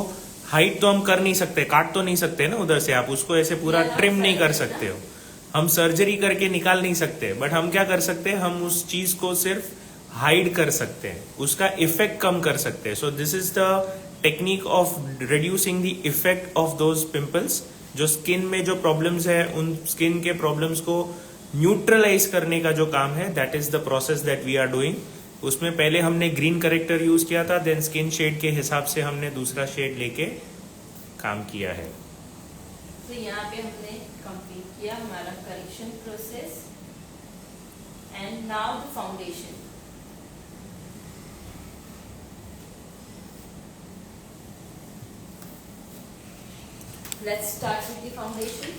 हाइड तो हम कर नहीं सकते, काट तो नहीं सकते ना उधर से, आप उसको ऐसे पूरा ट्रिम नहीं कर सकते हो, हम सर्जरी करके निकाल नहीं सकते, बट हम क्या कर सकते हैं, हम उस चीज को सिर्फ हाइड कर सकते हैं, उसका इफेक्ट कम कर सकते हैं. सो this is the technique of reducing the effect of those pimples. जो स्किन में जो प्रॉब्लम्स है, उन स्किन के प्रॉब्लम्स को न्यूट्रलाइज करने का जो काम है, that is the process that we are doing. उसमें पहले हमने ग्रीन करेक्टर यूज किया था, देन स्किन शेड के हिसाब से हमने दूसरा शेड लेके काम किया है. तो यहाँ पे हमने कंप्लीट किया हमारा correction process and now the foundation. Let's start with the foundation.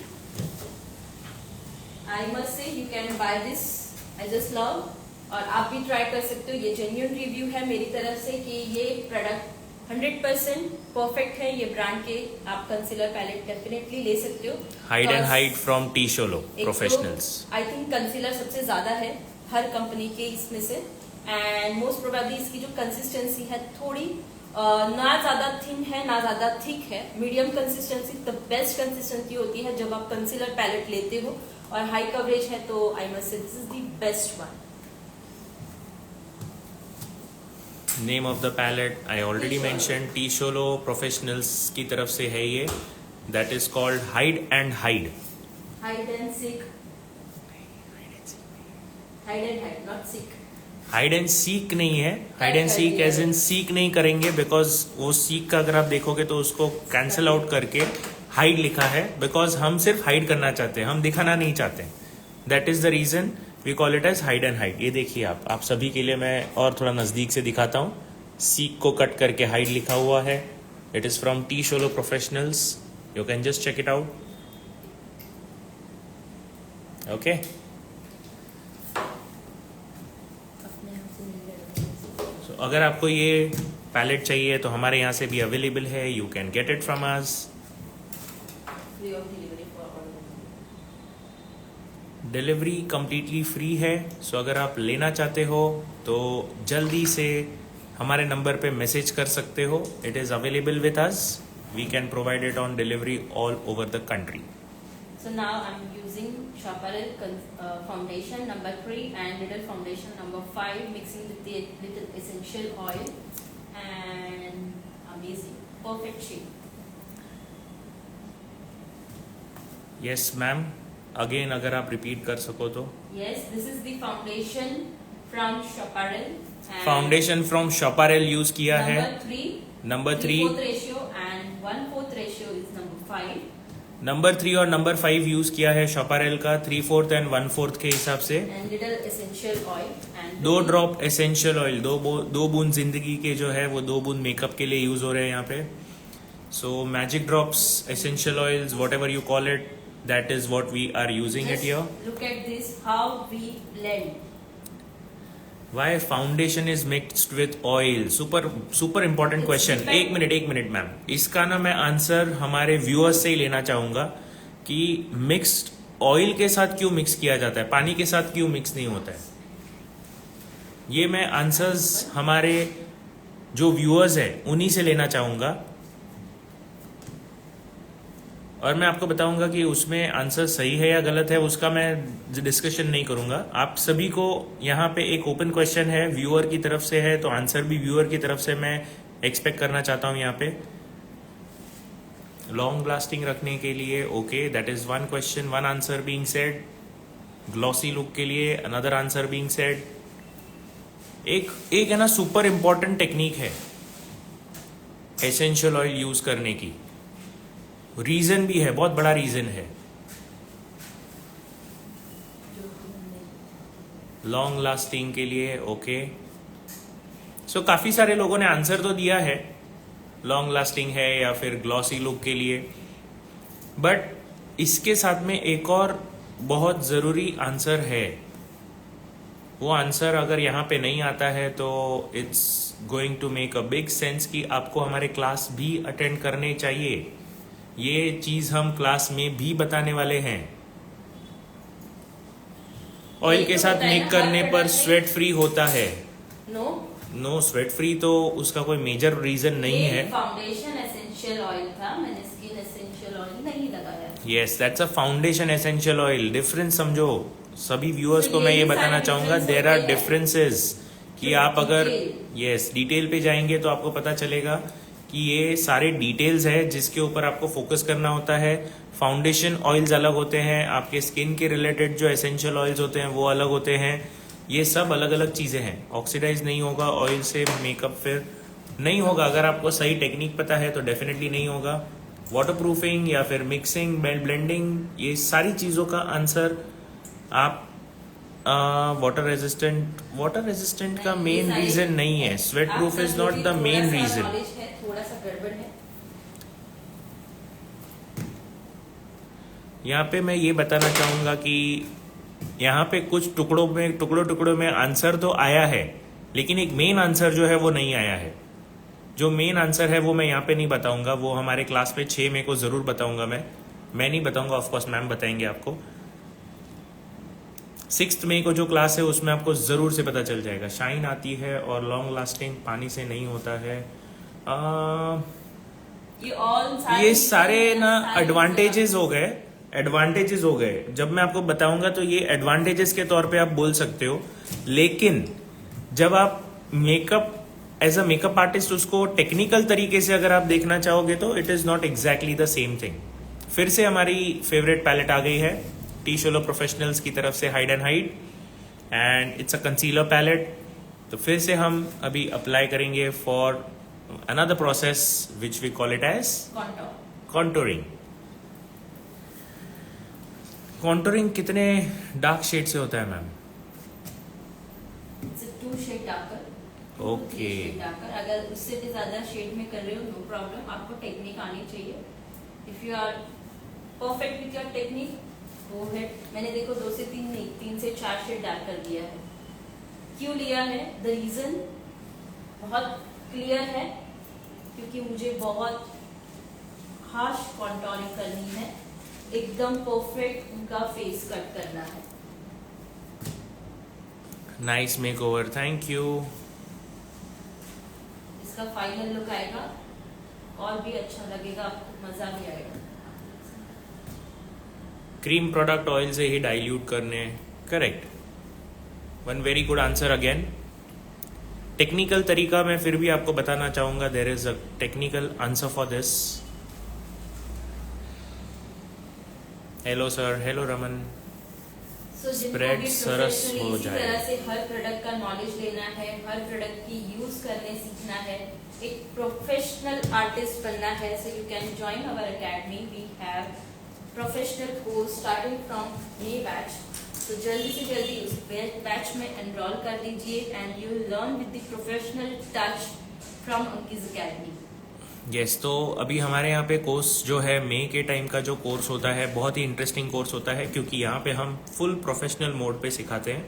I must say you can buy this. I just love. और आप भी ट्राई कर सकते हो. ये जेन्युइन रिव्यू है मेरी तरफ से कि ये प्रोडक्ट 100% परफेक्ट है. ये ब्रांड के आप कंसीलर पैलेट डेफिनेटली ले सकते हो. हाइड एंड हाइड फ्रॉम टीशोलो प्रोफेशनल्स. आई थिंक कंसीलर सबसे ज्यादा है हर कंपनी के इसमें से, एंड मोस्ट प्रोबेबली इसकी जो कंसिस्टेंसी है थोड़ी ना ज्यादा थिन है ना ज्यादा थिक है, medium consistency the best consistency होती है जब आप कंसीलर पैलेट लेते हो. और हाई कवरेज है तो I must say this is the best one. Name of the palette I already mention, टीशोलो प्रोफेशनल्स की तरफ से है ये. That is called hide and hide. Hide and seek. Hide and hide, not seek. Hide and seek नहीं है, hide and seek as in seek नहीं करेंगे, बिकॉज वो सीक का अगर आप देखोगे तो उसको कैंसिल आउट करके हाइड लिखा है, बिकॉज हम सिर्फ हाइड करना चाहते हैं, हम दिखाना नहीं चाहते. That is the reason we call it as hide and hide. ये देखिए आप सभी के लिए मैं और थोड़ा नजदीक से दिखाता हूँ. सीक को कट करके हाइड लिखा हुआ है. इट इज फ्रॉम टीशोलो professionals. You can just check it out. Okay. अगर आपको ये पैलेट चाहिए तो हमारे यहाँ से भी अवेलेबल है. You can get it from us. Free of delivery for all. Delivery completely free है. सो अगर आप लेना चाहते हो तो जल्दी से हमारे नंबर पे मैसेज कर सकते हो. It is available with us. We can provide it on delivery all over the country. So now I'm using Chaparral foundation number 3 and little foundation number 5, mixing with the little essential oil, and amazing, perfect shade. Yes ma'am, again अगर आप रिपीट कर सको तो. Yes, this is the foundation from Chaparral. Foundation from Chaparral use किया है. Number 3 3 ratio and 1/4 ratio is number 5. Number 3 और नंबर 5 यूज किया है शॉपारेल का 3/4 एंड 1/4 के हिसाब से. And little essential oil and 2 drop essential oil, दो बूंद जिंदगी के जो है वो 2 बूंद मेकअप के लिए यूज हो रहे हैं यहाँ पे. So magic drops, essential oils, whatever you call it, That is what we are using it here. Look at this, how we blend. Why foundation is mixed with oil? super important question. एक मिनट मैम, इसका ना मैं आंसर हमारे व्यूअर्स से ही लेना चाहूंगा कि मिक्स्ड ऑयल के साथ क्यों मिक्स किया जाता है, पानी के साथ क्यों मिक्स नहीं होता है. ये मैं आंसर्स हमारे जो व्यूअर्स है उन्हीं से लेना चाहूंगा, और मैं आपको बताऊंगा कि उसमें आंसर सही है या गलत है, उसका मैं डिस्कशन नहीं करूंगा. आप सभी को यहाँ पे एक ओपन क्वेश्चन है, व्यूअर की तरफ से है, तो आंसर भी व्यूअर की तरफ से मैं एक्सपेक्ट करना चाहता हूँ. यहाँ पे लॉन्ग लास्टिंग रखने के लिए, okay, that is one question, one answer being said. Glossy look के लिए अनदर आंसर बीइंग सेड. एक है ना सुपर इंपॉर्टेंट टेक्निक है एसेंशियल ऑयल यूज करने की. रीजन भी है, बहुत बड़ा रीजन है. लॉन्ग लास्टिंग के लिए, ओके. सो काफी सारे लोगों ने आंसर तो दिया है, लॉन्ग लास्टिंग है या फिर ग्लॉसी लुक के लिए. बट इसके साथ में एक और बहुत जरूरी आंसर है. वो आंसर अगर यहाँ पे नहीं आता है तो it's going to make a big sense कि आपको हमारे क्लास भी अटेंड करने चाहिए. ये चीज हम क्लास में भी बताने वाले हैं. ऑयल के साथ मेक करने पर स्वेट फ्री होता है. नो स्वेट फ्री तो उसका कोई मेजर रीजन नहीं है. फाउंडेशन एसेंशियल ऑयल था, मैंने स्किन एसेंशियल ऑयल नहीं लगाया. Yes, that's a foundation essential oil. Difference समझो. सभी व्यूअर्स को मैं ये बताना चाहूंगा, देयर आर डिफरेंसेस. कि आप अगर डिटेल पे जाएंगे तो आपको पता चलेगा कि ये सारे डिटेल्स है जिसके ऊपर आपको फोकस करना होता है. फाउंडेशन ऑयल्स अलग होते हैं, आपके स्किन के रिलेटेड जो एसेंशियल ऑयल्स होते हैं वो अलग होते हैं. ये सब अलग अलग चीजें हैं. ऑक्सीडाइज नहीं होगा ऑयल से मेकअप, फिर नहीं होगा. अगर आपको सही टेक्निक पता है तो डेफिनेटली नहीं होगा. वाटर प्रूफिंग या फिर मिक्सिंग, ब्लेंडिंग, ये सारी चीजों का आंसर आप वाटर रेजिस्टेंट का मेन रीजन नहीं है. Sweat proof is not the main reason. थोड़ा सा गड़बड़ है. यहाँ पे मैं ये बताना चाहूंगा कि यहाँ पे कुछ टुकड़ों में आंसर तो आया है, लेकिन एक मेन आंसर जो है वो नहीं आया है. जो मेन आंसर है वो मैं यहाँ पे नहीं बताऊंगा, वो हमारे क्लास पे 6 मई को जरूर बताऊंगा. मैं नहीं बताऊंगा, ऑफकोर्स मैम बताएंगे आपको. 6 मई को जो क्लास है उसमें आपको जरूर से पता चल जाएगा. शाइन आती है और लॉन्ग लास्टिंग पानी से नहीं होता है. ये सारे ना एडवांटेजेस हो गए. जब मैं आपको बताऊंगा तो ये एडवांटेजेस के तौर पे आप बोल सकते हो, लेकिन जब आप makeup as a makeup artist उसको टेक्निकल तरीके से अगर आप देखना चाहोगे तो it is not exactly the same thing. फिर से हमारी फेवरेट पैलेट आ गई है टी शोलो प्रोफेशनल्स की तरफ से, hide and hide, and it's a concealer palette. तो फिर से हम अभी अप्लाई करेंगे for another process which we call it as contouring. Contouring कितने डार्क शेड से होता है मैम? 2 shade darker. ओके. अगर उससे भी ज्यादा शेड में कर रहे हो नो प्रॉब्लम, आपको टेक्निक आनी चाहिए. If you are perfect with your technique go ahead. मैंने देखो 2 से 3 नहीं, 3 से 4 शेड डार्क कर दिया है. क्यों लिया है? द रीजन बहुत क्लियर है, क्योंकि मुझे बहुत हार्श कॉन्टोरिंग करनी है, एकदम परफेक्ट उनका फेस कट करना है. Nice makeover, thank you. इसका फाइनल लुक आएगा और भी अच्छा लगेगा, आपको मजा भी आएगा. क्रीम प्रोडक्ट ऑयल से ही डाइल्यूट करने, correct. One very good answer again. Technical तरीका मैं फिर भी आपको बताना चाहूंगा. There is a technical answer for this. Hello sir, hello Raman. Spread सरस हो जाए. इसी तरह से हर प्रोडक्ट का नॉलेज लेना है, हर प्रोडक्ट की यूज करने सीखना है, एक प्रोफेशनल आर्टिस्ट बनना है. So you can join our academy. We have professional course starting from May batch. तो जल्दी से जल्दी उस बैच में एनरोल कर दीजिए and you learn with the professional touch from अंकिस अकेडमी. यस तो अभी हमारे यहाँ पे कोर्स जो है मई के टाइम का जो कोर्स होता है बहुत ही इंटरेस्टिंग कोर्स होता है, क्योंकि यहाँ पे हम फुल प्रोफेशनल मोड पे सिखाते हैं।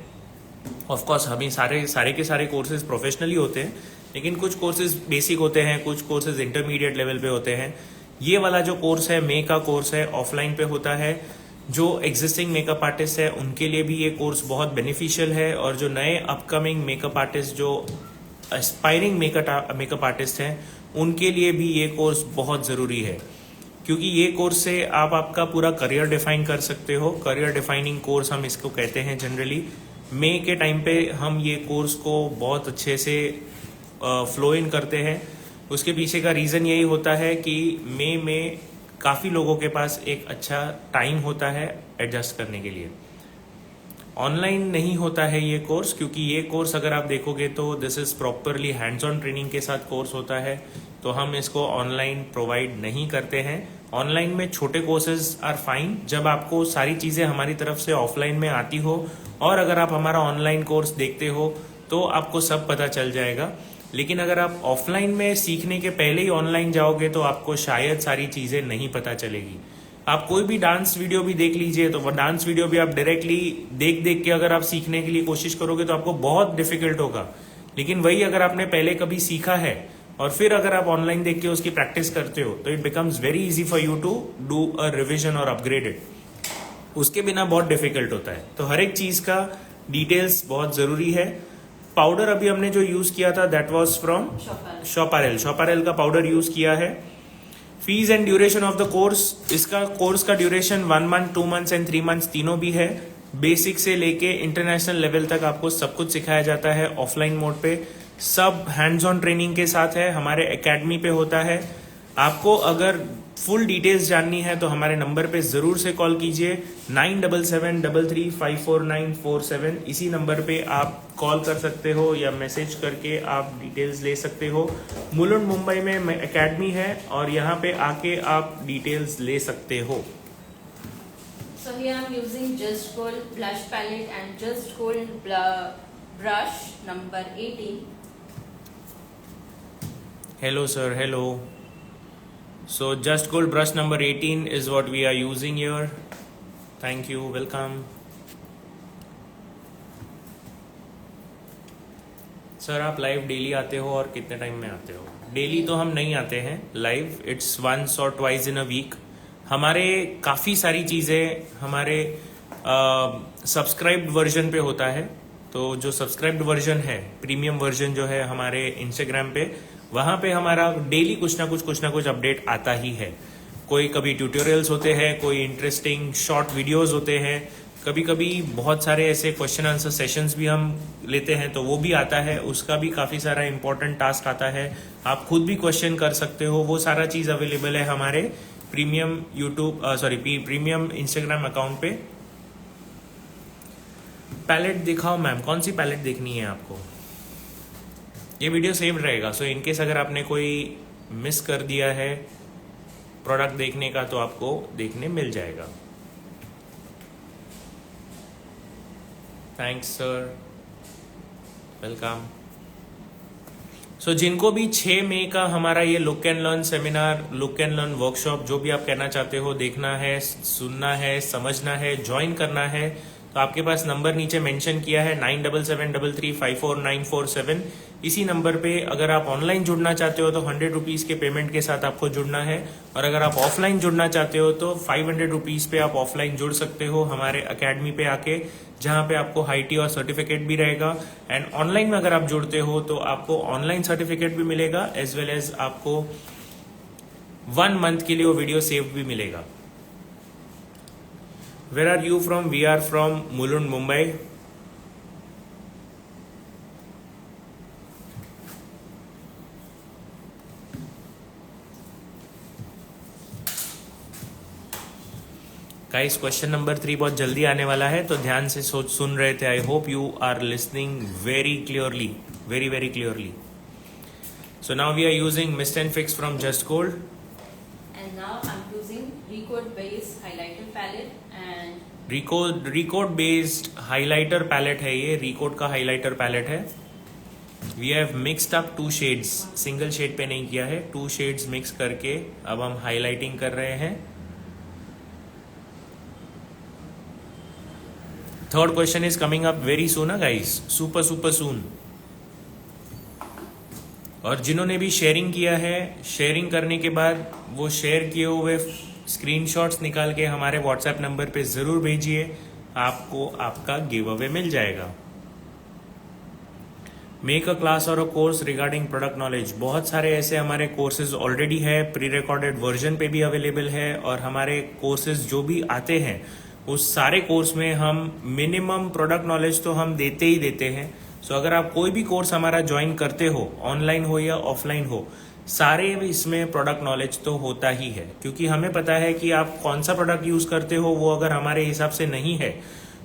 ऑफ कोर्स हमें सारे के सारे कोर्सेज प्रोफेशनली होते हैं, लेकिन कुछ कोर्सेज बेसिक होते हैं, कुछ कोर्सेज इंटरमीडिएट लेवल पे होते हैं। ये वाला जो कोर्स है मई का कोर्स है, ऑफलाइन पे होता है। जो एग्जिस्टिंग मेकअप आर्टिस्ट है उनके लिए भी ये कोर्स बहुत बेनिफिशियल है, और जो नए अपकमिंग मेकअप आर्टिस्ट, जो एस्पायरिंग मेकअप आर्टिस्ट हैं, उनके लिए भी ये कोर्स बहुत ज़रूरी है, क्योंकि ये कोर्स से आप आपका पूरा करियर डिफाइन कर सकते हो। करियर डिफाइनिंग कोर्स हम इसको कहते हैं जनरली। मई के टाइम पे हम ये कोर्स को बहुत अच्छे से फ्लो इन करते हैं। उसके पीछे का रीज़न यही होता है कि मई में काफ़ी लोगों के पास एक अच्छा टाइम होता है एडजस्ट करने के लिए। ऑनलाइन नहीं होता है ये कोर्स, क्योंकि ये कोर्स अगर आप देखोगे तो this is properly hands on training के साथ कोर्स होता है, तो हम इसको ऑनलाइन प्रोवाइड नहीं करते हैं। ऑनलाइन में छोटे कोर्सेज आर फाइन, जब आपको सारी चीज़ें हमारी तरफ से ऑफलाइन में आती हो, और अगर आप हमारा ऑनलाइन कोर्स देखते हो तो आपको सब पता चल जाएगा। लेकिन अगर आप ऑफलाइन में सीखने के पहले ही ऑनलाइन जाओगे तो आपको शायद सारी चीज़ें नहीं पता चलेगी। आप कोई भी डांस वीडियो भी देख लीजिए, तो वो डांस वीडियो भी आप डायरेक्टली देख के अगर आप सीखने के लिए कोशिश करोगे तो आपको बहुत डिफिकल्ट होगा। लेकिन वही अगर आपने पहले कभी सीखा है और फिर अगर आप ऑनलाइन देख के उसकी प्रैक्टिस करते हो तो it becomes very easy for you to do a revision और अपग्रेड इट। उसके बिना बहुत डिफिकल्ट होता है। तो हर एक चीज़ का डिटेल्स बहुत ज़रूरी है। पाउडर अभी हमने जो यूज़ किया था दैट वाज फ्रॉम शॉपारेल का पाउडर यूज़ किया है। Fees and duration of the course, इसका कोर्स का duration 1 month, 2 months and 3 months तीनों भी है। बेसिक से लेके इंटरनेशनल लेवल तक आपको सब कुछ सिखाया जाता है ऑफलाइन मोड पे। सब हैंड्स ऑन ट्रेनिंग के साथ है, हमारे एकेडमी पे होता है। आपको अगर फुल डिटेल्स जाननी है तो हमारे नंबर पे ज़रूर से कॉल कीजिए 9773344947। इसी नंबर पे आप कॉल कर सकते हो या मैसेज करके आप डिटेल्स ले सकते हो। मुलुंड मुंबई में एकेडमी है और यहाँ पे आके आप डिटेल्स ले सकते हो। So here I'm using Just Gold blush palette and Just Gold brush number 18. Hello sir, hello. So Just Gold brush number 18 is what we are using here. Thank you, welcome. Sir आप लाइव डेली आते हो और कितने टाइम में आते हो? डेली तो हम नहीं आते हैं लाइव, इट्स वंस और ट्वाइस इन अ वीक। हमारे काफ़ी सारी चीज़ें हमारे सब्सक्राइब्ड वर्जन पे होता है। तो जो सब्सक्राइब्ड वर्जन है, प्रीमियम वर्जन जो है हमारे इंस्टाग्राम पे, वहाँ पे हमारा डेली कुछ ना कुछ अपडेट आता ही है। कोई कभी ट्यूटोरियल्स होते हैं, कोई इंटरेस्टिंग शॉर्ट वीडियोस होते हैं, कभी कभी बहुत सारे ऐसे क्वेश्चन आंसर सेशंस भी हम लेते हैं तो वो भी आता है। उसका भी काफ़ी सारा इंपॉर्टेंट टास्क आता है। आप खुद भी क्वेश्चन कर सकते हो, वो सारा चीज़ अवेलेबल है हमारे प्रीमियम प्रीमियम इंस्टाग्राम अकाउंट पे। पैलेट दिखाओ मैम, कौन सी पैलेट देखनी है आपको? ये वीडियो सेव रहेगा, सो इनकेस अगर आपने कोई मिस कर दिया है प्रोडक्ट देखने का तो आपको देखने मिल जाएगा। Thanks sir, welcome. सो जिनको भी 6 मई का हमारा ये look and learn seminar, look and learn workshop, जो भी आप कहना चाहते हो, देखना है, सुनना है, समझना है, ज्वाइन करना है, तो आपके पास नंबर नीचे मेंशन किया है 9773344947। इसी नंबर पे अगर आप ऑनलाइन जुड़ना चाहते हो तो 100 रुपीज़ के पेमेंट के साथ आपको जुड़ना है, और अगर आप ऑफलाइन जुड़ना चाहते हो तो 500 रुपीज़ पे आप ऑफलाइन जुड़ सकते हो हमारे अकेडमी पे आके, जहाँ पे आपको हाई टी और सर्टिफिकेट भी रहेगा। एंड ऑनलाइन में अगर आप जुड़ते हो तो आपको ऑनलाइन सर्टिफिकेट भी मिलेगा, एज वेल एज आपको 1 मंथ के लिए वो वीडियो सेव भी मिलेगा। Where are you from? We are from Mulund, Mumbai. Guys question number 3 बहुत जल्दी आने वाला है, तो ध्यान से सुन रहे थे। I hope you are listening very clearly, very very clearly. So now we are using mist and fix from Just Gold. And now I'm using Recode based highlighter palette and Recode based highlighter palette है ये, रिकोड का हाइलाइटर पैलेट है। We have mixed up 2 shades, single shade पे नहीं किया है, 2 शेड्स मिक्स करके अब हम हाईलाइटिंग कर रहे हैं। Third question is coming up very soon guys, super super soon. और जिन्होंने भी शेयरिंग किया है, शेयरिंग करने के बाद वो शेयर किए हुए स्क्रीनशॉट्स निकाल के हमारे व्हाट्सएप नंबर पे जरूर भेजिए, आपको आपका गिव अवे मिल जाएगा। मेक अ क्लास और a course regarding product knowledge, बहुत सारे ऐसे हमारे कोर्सेज ऑलरेडी है, प्री रिकॉर्डेड वर्जन पे भी अवेलेबल है, और हमारे कोर्सेज जो भी आते हैं उस सारे कोर्स में हम मिनिमम प्रोडक्ट नॉलेज तो हम देते ही देते हैं। सो अगर आप कोई भी कोर्स हमारा ज्वाइन करते हो, ऑनलाइन हो या ऑफलाइन हो, सारे इसमें प्रोडक्ट नॉलेज तो होता ही है, क्योंकि हमें पता है कि आप कौन सा प्रोडक्ट यूज करते हो, वो अगर हमारे हिसाब से नहीं है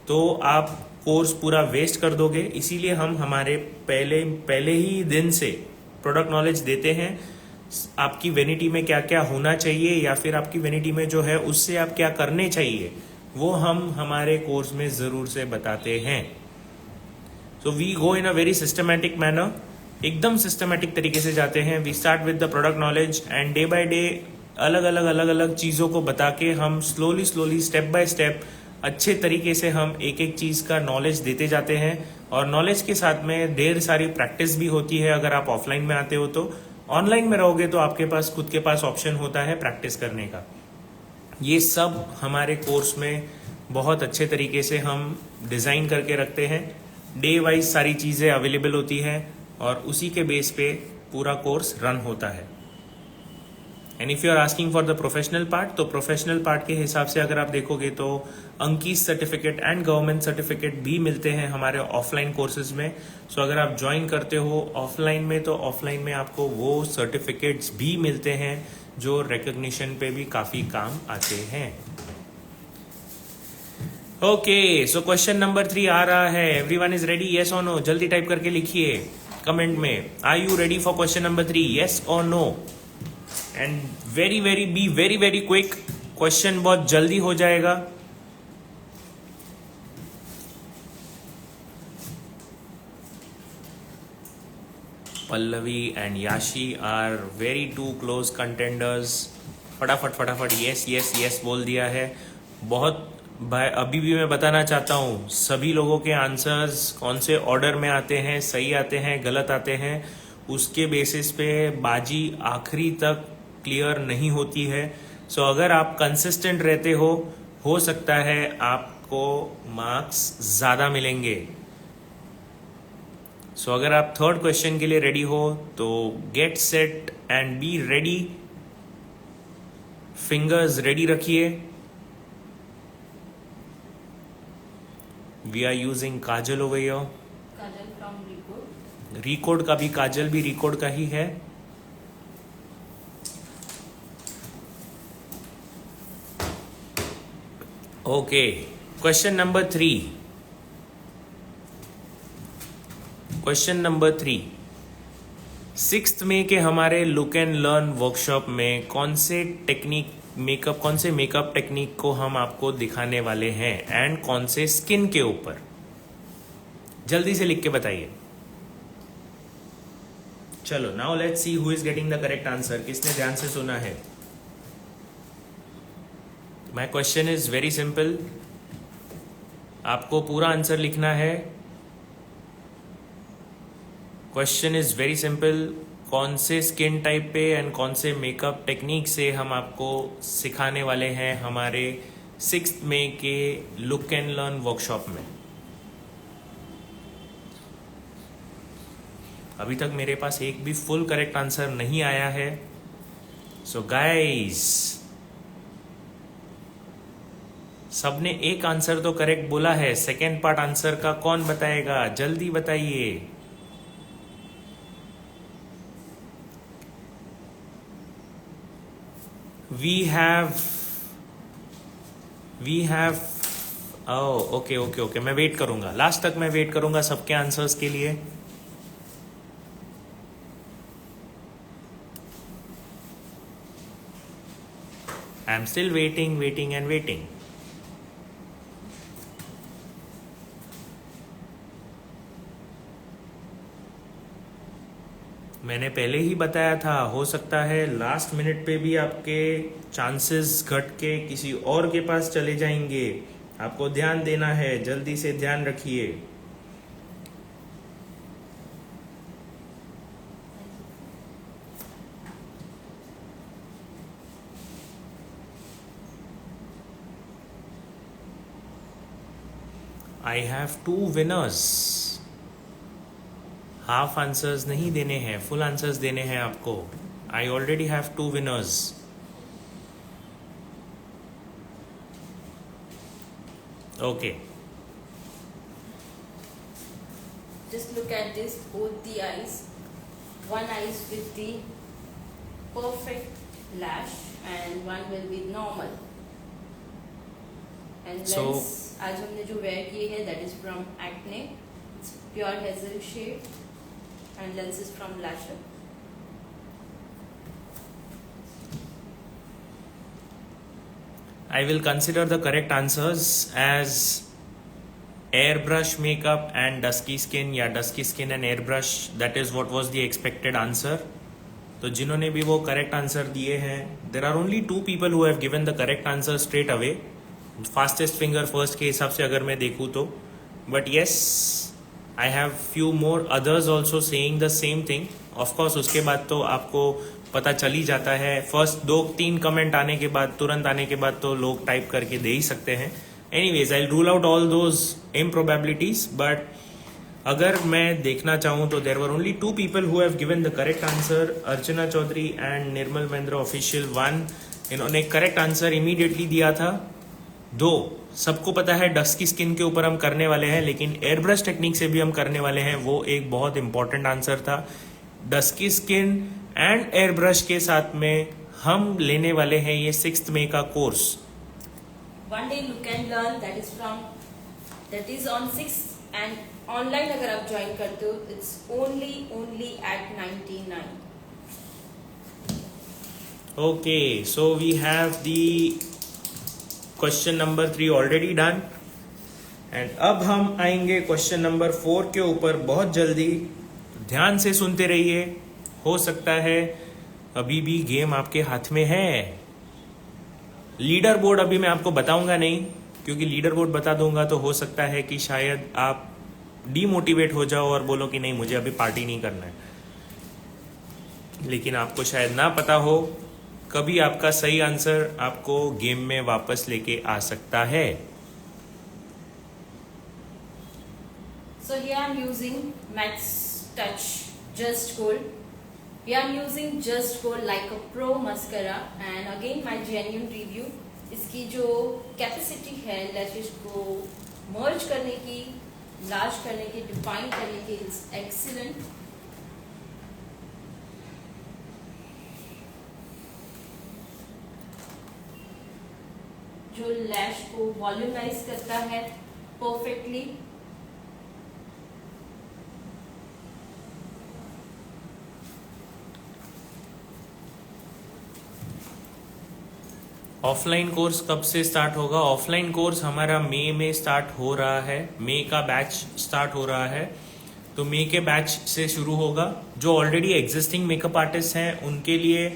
तो आप कोर्स पूरा वेस्ट कर दोगे। इसीलिए हम हमारे पहले ही दिन से प्रोडक्ट नॉलेज देते हैं, आपकी वेनिटी में क्या क्या होना चाहिए या फिर आपकी वेनिटी में जो है उससे आप क्या करने चाहिए, वो हम हमारे कोर्स में जरूर से बताते हैं। So we go in a very systematic manner, एकदम सिस्टमैटिक तरीके से जाते हैं। We start with the product knowledge and day by day अलग अलग चीज़ों को बता के हम स्लोली स्टेप बाय स्टेप अच्छे तरीके से हम एक एक चीज़ का नॉलेज देते जाते हैं। और नॉलेज के साथ में ढेर सारी प्रैक्टिस भी होती है। अगर आप ऑफलाइन में आते हो तो, ऑनलाइन में रहोगे तो आपके पास खुद के पास ऑप्शन होता है प्रैक्टिस करने का। ये सब हमारे कोर्स में बहुत अच्छे तरीके से हम डिज़ाइन करके रखते हैं। डे वाइज सारी चीज़ें अवेलेबल होती हैं और उसी के बेस पे पूरा कोर्स रन होता है। And if you are asking for the professional part, तो प्रोफेशनल पार्ट के हिसाब से अगर आप देखोगे तो अंकीस सर्टिफिकेट एंड गवर्नमेंट सर्टिफिकेट भी मिलते हैं हमारे ऑफलाइन कोर्सेज में। सो अगर आप ज्वाइन करते हो ऑफलाइन में, तो ऑफलाइन में आपको वो सर्टिफिकेट्स भी मिलते हैं जो रिकॉग्निशन पे भी काफ़ी काम आते हैं। ओके, सो क्वेश्चन नंबर 3 आ रहा है। एवरीवन इज रेडी, येस और नो? जल्दी टाइप करके लिखिए कमेंट में, are you ready for question number 3, yes और no? And be very quick, question बहुत जल्दी हो जाएगा। Pallavi and Yashi are very too close contenders. फटाफट यस बोल दिया है। बहुत भाई, अभी भी मैं बताना चाहता हूँ, सभी लोगों के आंसर्स कौन से ऑर्डर में आते हैं, सही आते हैं, गलत आते हैं, उसके बेसिस पे बाजी आखिरी तक क्लियर नहीं होती है। सो अगर आप कंसिस्टेंट रहते हो सकता है आपको मार्क्स ज़्यादा मिलेंगे। सो अगर आप थर्ड क्वेश्चन के लिए रेडी हो तो get set and be ready, fingers ready रखिए। We are using kajal over here। Kajal from Recode. Recode का भी, काजल भी रिकोड का ही है। Okay, question number 3। Question number 3, 6 मई के हमारे लुक एंड लर्न वर्कशॉप में कौन से मेकअप टेक्निक को हम आपको दिखाने वाले हैं एंड कौन से स्किन के ऊपर? जल्दी से लिख के बताइए। चलो, now let's see who is getting the correct answer. किसने ध्यान से सुना है? My question is very simple, आपको पूरा आंसर लिखना है। क्वेश्चन इज वेरी सिंपल, कौन से स्किन टाइप पे एंड कौन से मेकअप टेक्निक से हम आपको सिखाने वाले हैं हमारे 6 मई के लुक एंड लर्न वर्कशॉप में। अभी तक मेरे पास एक भी फुल करेक्ट आंसर नहीं आया है। सो गाइस, सबने एक आंसर तो करेक्ट बोला है, सेकेंड पार्ट आंसर का कौन बताएगा? जल्दी बताइए। we have ओके, मैं वेट करूंगा, लास्ट तक मैं वेट करूंगा सबके आंसर्स के लिए। I am still waiting and waiting. मैंने पहले ही बताया था, हो सकता है लास्ट मिनट पे भी आपके चांसेस घट के किसी और के पास चले जाएंगे। आपको ध्यान देना है, जल्दी से ध्यान रखिए। I have 2 winners. Half answers नहीं देने हैं, फुल आंसर्स देने हैं आपको। I already have 2 winners. Okay, Just look at this, both the eyes. One eye is with the perfect lash and one will be normal. And So- lens आज हमने जो wear किए हैं that is from Acne. It's pure hazel shade and lens is from Lasher. I will consider the correct answers as airbrush makeup and dusky skin या dusky skin and airbrush. That is what was the expected answer. तो जिन्होंने भी वो करेक्ट आंसर दिए हैं, there are only 2 people who have given the correct answer straight away. Fastest finger first के हिसाब से अगर मैं देखूँ तो, but yes I have few more others also saying the same thing. Of course उसके बाद तो आपको पता चल ही जाता है. फर्स्ट 2-3 कमेंट आने के बाद, तुरंत आने के बाद तो लोग टाइप करके दे ही सकते हैं. Anyways I rule out all those improbabilities. But अगर मैं देखना चाहूँ तो there were only 2 people who have given the correct answer. Archana Chaudhary and Nirmal Mahendra official 1. इन्होंने करेक्ट आंसर इमीडिएटली दिया था. 2 सबको पता है डस्की स्किन के ऊपर हम करने वाले हैं, लेकिन एयर ब्रश टेक्निक से भी हम करने वाले हैं. वो एक बहुत इंपॉर्टेंट आंसर था. Dusky skin and air brush के साथ में हम लेने वाले हैं ये 6th मई का course. One day look and learn that is on 6th and online अगर आप ज्वाइन करते हो it's only at 99. Okay, so we have the question number 3 already done. And अब हम आएंगे क्वेश्चन नंबर 4 के ऊपर बहुत जल्दी. ध्यान से सुनते रहिए. हो सकता है अभी भी गेम आपके हाथ में है. लीडर बोर्ड अभी मैं आपको बताऊंगा नहीं, क्योंकि लीडर बोर्ड बता दूंगा तो हो सकता है कि शायद आप डीमोटिवेट हो जाओ और बोलो कि नहीं मुझे अभी पार्टी नहीं करना है. लेकिन आपको शायद ना पता हो, कभी आपका सही आंसर आपको गेम में वापस लेके आ सकता है. So here I'm using Max Touch Just Gold. Here I'm using Just Gold like a pro mascara and again my genuine review. इसकी जो कैपेसिटी है लैशेस को मर्ज करने की, लार्ज करने की, डिफाइन करने की, इट्स एक्सीलेंट. जो लैश को वॉल्यूमाइज करता है परफेक्टली. ऑफलाइन कोर्स कब से स्टार्ट होगा? ऑफलाइन कोर्स हमारा मई में स्टार्ट हो रहा है. मई का बैच स्टार्ट हो रहा है, तो मई के बैच से शुरू होगा. जो ऑलरेडी एग्जिस्टिंग मेकअप आर्टिस्ट हैं उनके लिए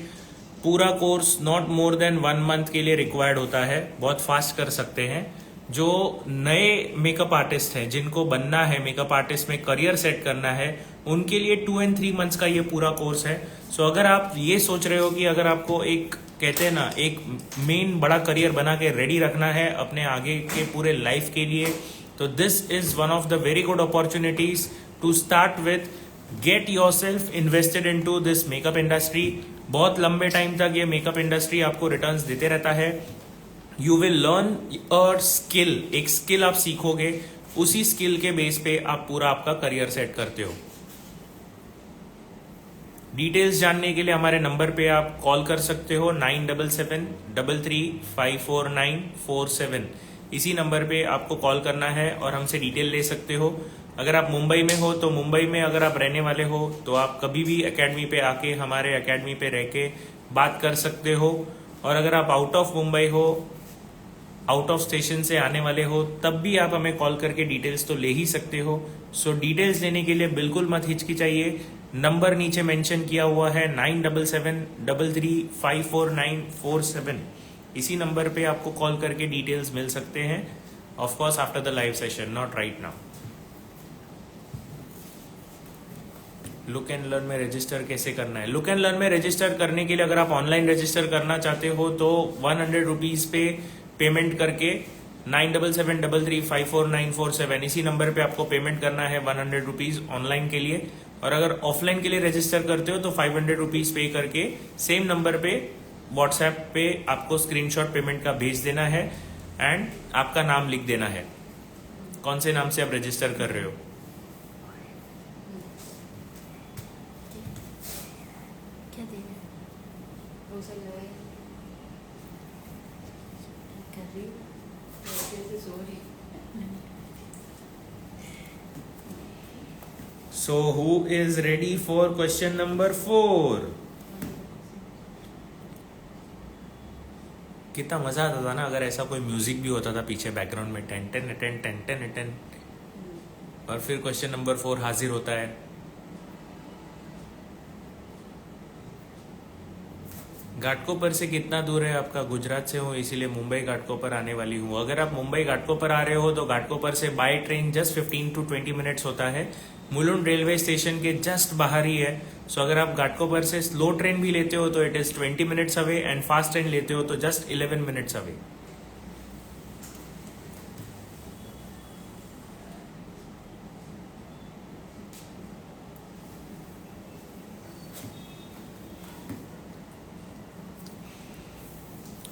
पूरा course not more than 1 month के लिए रिक्वायर्ड होता है. बहुत फास्ट कर सकते हैं. जो नए मेकअप आर्टिस्ट हैं, जिनको बनना है मेकअप आर्टिस्ट में करियर सेट करना है, उनके लिए 2 and 3 months का ये पूरा कोर्स है. सो अगर आप ये सोच रहे हो कि अगर आपको एक कहते हैं ना एक मेन बड़ा करियर बना के रेडी रखना है अपने आगे के पूरे लाइफ के लिए, तो this is one of the very good opportunities to start with. Get yourself invested into this makeup industry. बहुत लंबे टाइम तक ये मेकअप इंडस्ट्री आपको रिटर्न्स देते रहता है. You will learn a skill. एक स्किल आप सीखोगे, उसी स्किल के बेस पे आप पूरा आपका करियर सेट करते हो. डिटेल्स जानने के लिए हमारे नंबर पे आप कॉल कर सकते हो 9773354947. इसी नंबर पे आपको कॉल करना है और हमसे डिटेल ले सकते हो. अगर आप मुंबई में हो तो मुंबई में अगर आप रहने वाले हो तो आप कभी भी एकेडमी पे आके हमारे एकेडमी पे रह के बात कर सकते हो. और अगर आप आउट ऑफ मुंबई हो, आउट ऑफ स्टेशन से आने वाले हो, तब भी आप हमें कॉल करके डिटेल्स तो ले ही सकते हो. सो डिटेल्स लेने के लिए बिल्कुल मत हिचकिचाइए. नंबर नीचे मेंशन किया हुआ है 9773354947। इसी नंबर पे आपको कॉल करके डिटेल्स मिल सकते हैं, of course after the live session, not right now. Look and learn में रजिस्टर कैसे करना है? लुक एंड लर्न में रजिस्टर करने के लिए अगर आप ऑनलाइन रजिस्टर करना चाहते हो तो 100 रुपीज पे पेमेंट करके 9773354947 इसी नंबर पे आपको पेमेंट करना है 100 रुपीज ऑनलाइन के लिए। और अगर ऑफलाइन के लिए रजिस्टर करते हो तो 500 रुपीज पे करके सेम नंबर पे व्हाट्सएप पे आपको स्क्रीनशॉट पेमेंट का भेज देना है एंड आपका नाम लिख देना है, कौन से नाम से आप रजिस्टर कर रहे हो। क्या देना है? रोज़ा लगाए कर रही हूँ, ऐसे ऐसे सो रही हूँ। So who is ready for question number 4? कितना मजा आता था ना अगर ऐसा कोई म्यूजिक भी होता था पीछे बैकग्राउंड में, ten ten ten ten ten ten, और फिर क्वेश्चन नंबर 4 हाजिर होता है। घाटकोपर से कितना दूर है आपका? गुजरात से हूँ इसीलिए मुंबई घाटकोपर आने वाली हूँ। अगर आप मुंबई घाटकोपर आ रहे हो तो घाटकोपर से by train just 15 to 20 minutes होता है, मुलुंड रेलवे स्टेशन के जस्ट बाहर ही है। सो अगर आप घाटकोपर से स्लो ट्रेन भी लेते हो तो it is 20 minutes away and fast train लेते हो तो just 11 minutes away.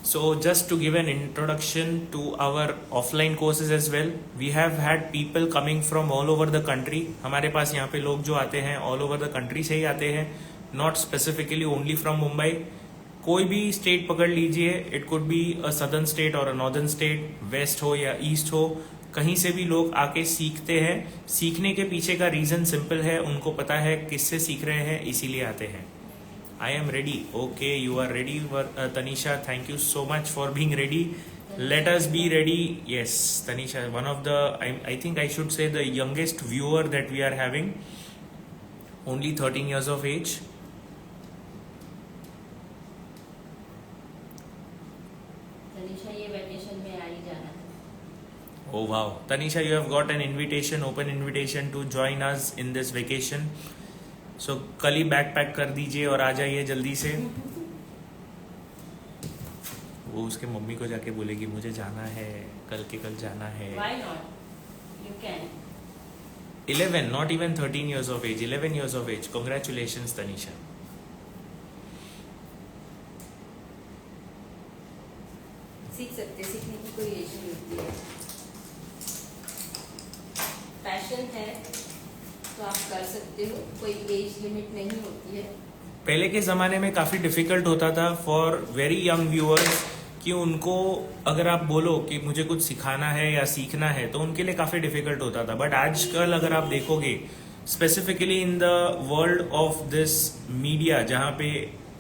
So just to give an introduction to our offline courses as well, we have had people coming from all over the country. हमारे पास यहाँ पे लोग जो आते हैं all over the country से ही आते हैं, not specifically only from Mumbai. कोई भी स्टेट पकड़ लीजिए, it could be a southern state or a northern state, west हो या east हो, कहीं से भी लोग आके सीखते हैं। सीखने के पीछे का रीजन सिंपल है, उनको पता है किससे सीख रहे हैं, इसीलिए आते हैं। I am ready. Okay, you are ready, Tanisha. Thank you so much for being ready. Let us be ready. Yes, Tanisha, one of the, I think I should say the youngest viewer that we are having. Only 13 years of age. Tanisha ये वैकेशन में आ ही जाना था। Oh wow. Tanisha, you have got an invitation, open invitation to join us in this vacation. So कल ही बैग पैक कर दीजिए और आ जाइए जल्दी से। वो उसके मम्मी को जाके बोलेगी मुझे जाना है, कल के कल जाना है। Why not? You can. 11, not even 13 years of age, 11 years of age. Congratulations, Tanisha. सीख सकते, सीखने की कोई एज नहीं होती है। पैशन है तो आप कर सकते हो, कोई एज लिमिट नहीं होती है। पहले के ज़माने में काफ़ी डिफ़िकल्ट होता था फॉर वेरी यंग व्यूअर्स कि उनको अगर आप बोलो कि मुझे कुछ सिखाना है या सीखना है तो उनके लिए काफ़ी डिफ़िकल्ट होता था। बट आजकल अगर आप देखोगे specifically in the world of this media, जहाँ पे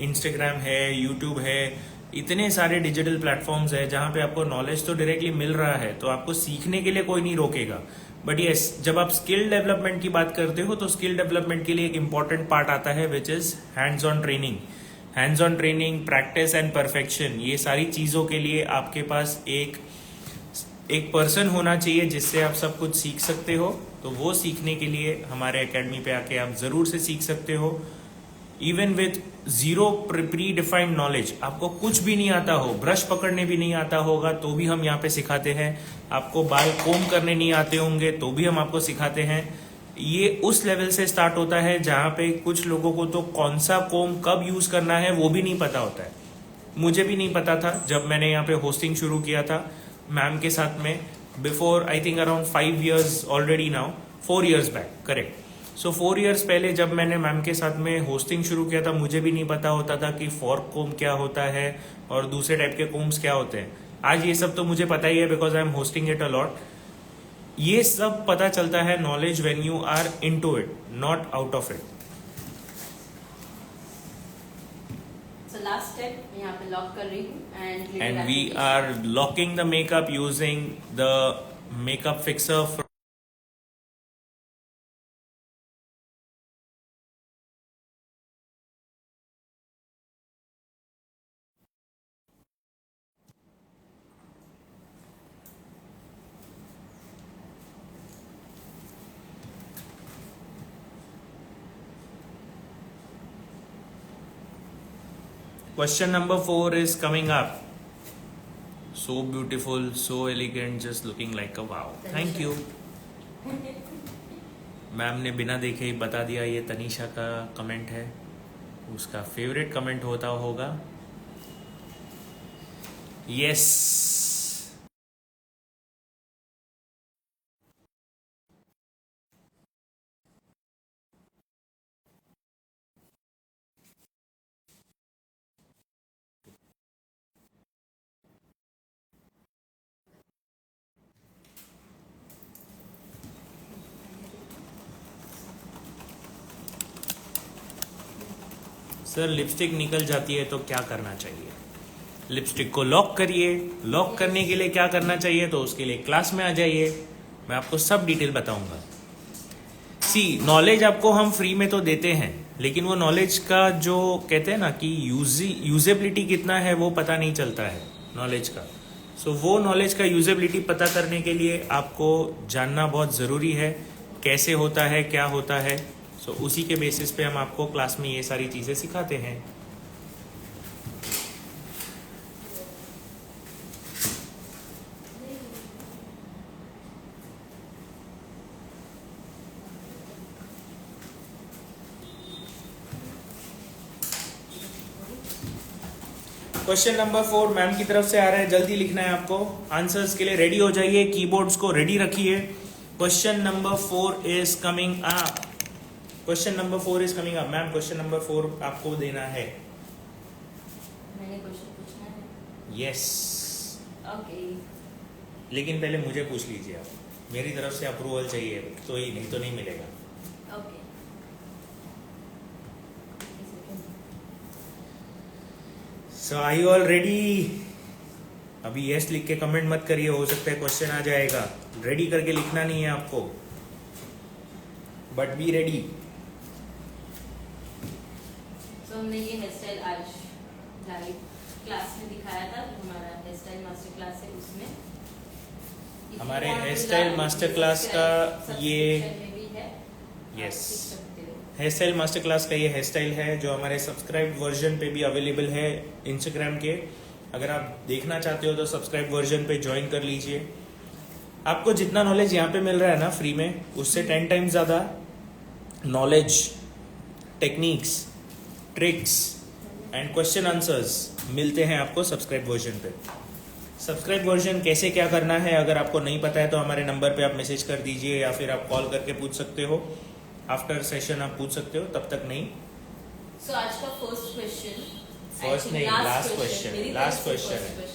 इंस्टाग्राम है, यूट्यूब है, इतने सारे डिजिटल प्लेटफॉर्म्स है जहाँ पे आपको नॉलेज तो डायरेक्टली मिल रहा है, तो आपको सीखने के लिए कोई नहीं रोकेगा। बट यस, जब आप स्किल डेवलपमेंट की बात करते हो तो स्किल डेवलपमेंट के लिए एक इंपॉर्टेंट पार्ट आता है which is hands on training. Hands on training, practice and perfection, ये सारी चीज़ों के लिए आपके पास एक पर्सन होना चाहिए जिससे आप सब कुछ सीख सकते हो। तो वो सीखने के लिए हमारे एकेडमी पे आके आप ज़रूर से सीख सकते हो। Even with zero pre defined knowledge, आपको कुछ भी नहीं आता हो, ब्रश पकड़ने भी नहीं आता होगा तो भी हम यहाँ पे सिखाते हैं। आपको बाल कोम करने नहीं आते होंगे तो भी हम आपको सिखाते हैं। ये उस लेवल से स्टार्ट होता है जहाँ पे कुछ लोगों को तो कौन सा कोम कब यूज करना है वो भी नहीं पता होता है। मुझे भी नहीं पता था जब मैंने यहाँ पे होस्टिंग शुरू किया था मैम के साथ में, before I think around 5 years already now, 4 years back, correct. So 4 years पहले जब मैंने मैम के साथ में होस्टिंग शुरू किया था मुझे भी नहीं पता होता था कि फॉर्क कोम क्या होता है और दूसरे टाइप के कोम्स क्या होते हैं। आज ये सब तो मुझे पता ही है because I am hosting it a lot. ये सब पता चलता है knowledge when you are into it, not out of it. So last step मैं यहाँ पे लॉक कर रही हूँ and we are locking the makeup using the makeup fixer Question number 4 is coming up. So beautiful, so elegant, just looking like a wow. Thank you. Ma'am ने बिना देखे ही बता दिया ये तनीषा का कमेंट है, उसका फेवरेट कमेंट होता होगा. यस. सर लिपस्टिक निकल जाती है तो क्या करना चाहिए? लिपस्टिक को लॉक करिए. लॉक करने के लिए क्या करना चाहिए, तो उसके लिए क्लास में आ जाइए, मैं आपको सब डिटेल बताऊंगा. सी नॉलेज आपको हम फ्री में तो देते हैं, लेकिन वो नॉलेज का जो कहते हैं ना कि यूजेबिलिटी कितना है वो पता नहीं चलता है नॉलेज का. सो वो नॉलेज का यूजेबिलिटी पता करने के लिए आपको जानना बहुत ज़रूरी है, कैसे होता है, क्या होता है. सो उसी के बेसिस पे हम आपको क्लास में ये सारी चीज़ें सिखाते हैं. क्वेश्चन नंबर 4 मैम की तरफ से आ रहा है, जल्दी लिखना है आपको. आंसर्स के लिए रेडी हो जाइए, कीबोर्ड्स को रेडी रखिए. Question number 4 is coming up. Question number 4 is coming up. Ma'am question number 4 आपको देना है. मैंने क्वेश्चन पूछना है. यस. ओके. लेकिन पहले मुझे पूछ लीजिए आप, मेरी तरफ से अप्रूवल चाहिए तो ही, नहीं तो नहीं मिलेगा. Okay. So are you all ready? अभी यस लिख के कमेंट मत करिए, हो सकता है क्वेश्चन आ जाएगा. रेडी करके लिखना नहीं है आपको, बट बी रेडी. तो हमने ये हेयर स्टाइल आज लाइव क्लास में दिखाया था. हमारा हेयर स्टाइल मास्टर क्लास है, उसमें हमारे हेयर स्टाइल मास्टर क्लास का ये yes here style master class का ये हेयर स्टाइल है जो हमारे सब्सक्राइब वर्जन पे भी अवेलेबल है इंस्टाग्राम के. अगर आप देखना चाहते हो तो सब्सक्राइब वर्जन पे ज्वाइन कर लीजिए. आपको जितना नॉलेज यहाँ पे मिल रहा है ना फ्री में, उससे 10 टाइम्स ज़्यादा knowledge, techniques, tricks and question answers मिलते हैं आपको सब्सक्राइब वर्जन पे. सब्सक्राइब वर्जन कैसे क्या करना है अगर आपको नहीं पता है तो हमारे नंबर पे आप मैसेज कर दीजिए, या फिर आप कॉल करके पूछ सकते हो. आफ्टर सेशन आप पूछ सकते हो, तब तक नहीं. सो आज का फर्स्ट क्वेश्चन, फर्स्ट नहीं, लास्ट क्वेश्चन. लास्ट क्वेश्चन है.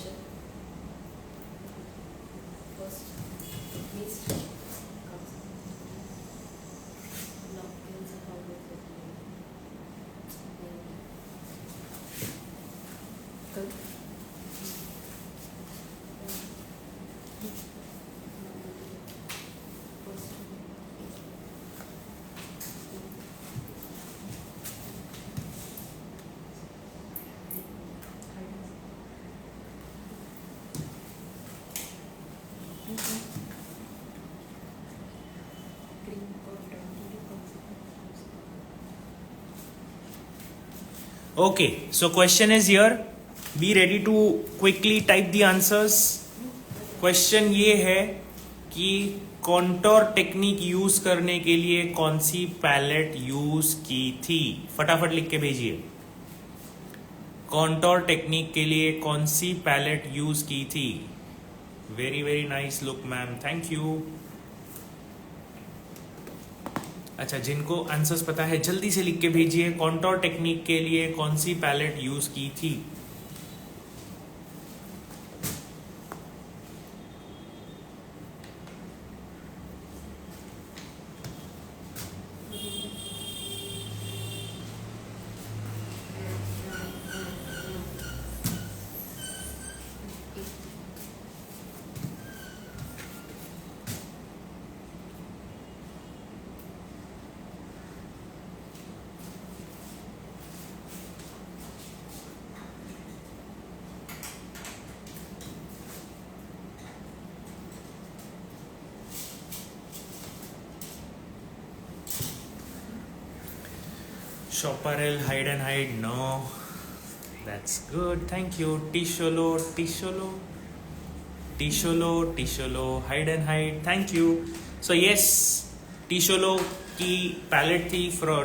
Okay, so question is here. Be ready to quickly type the answers. Question ये है कि कॉन्टोर टेक्निक यूज करने के लिए कौन सी पैलेट यूज की थी. फटाफट लिख के भेजिए. कॉन्टोर टेक्निक के लिए कौन सी पैलेट यूज की थी. Very very nice look ma'am, thank you. अच्छा, जिनको आंसर्स पता है जल्दी से लिख के भेजिए. कॉन्टोर टेक्निक के लिए कौन सी पैलेट यूज की थी. Shopperel, hide and hide, no. That's good. Thank you. Tisholo, Tisholo, Tisholo, Tisholo. Hide and hide. Thank you. So yes, Tisholo की पैलेट थी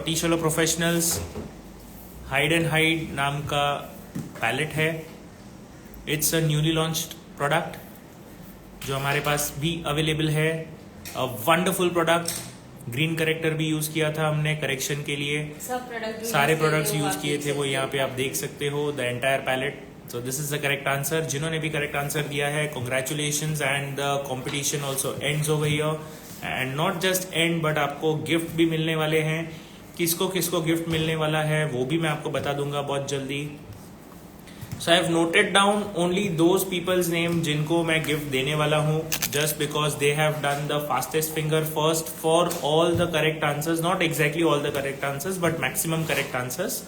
Tisholo Professionals. Hide and hide नाम का पैलेट है. It's a newly launched product जो हमारे पास भी अवेलेबल है. A wonderful product. Green character भी यूज किया था हमने करेक्शन के लिए. सब प्रोडक्ट सारे प्रोडक्ट्स यूज किए थे वो यहाँ पे आप देख सकते हो. The entire palette. So this is the correct answer. जिन्होंने भी करेक्ट आंसर दिया है congratulations and the competition also ends over here. And not just end but आपको गिफ्ट भी मिलने वाले हैं. किसको किसको गिफ्ट मिलने वाला है वो भी मैं आपको बता दूंगा बहुत जल्दी. So I have noted down only those peoples name जिनको मैं गिफ्ट देने वाला हूँ just because they have done the fastest finger first for all the correct answers. Not exactly all the correct answers but maximum correct answers.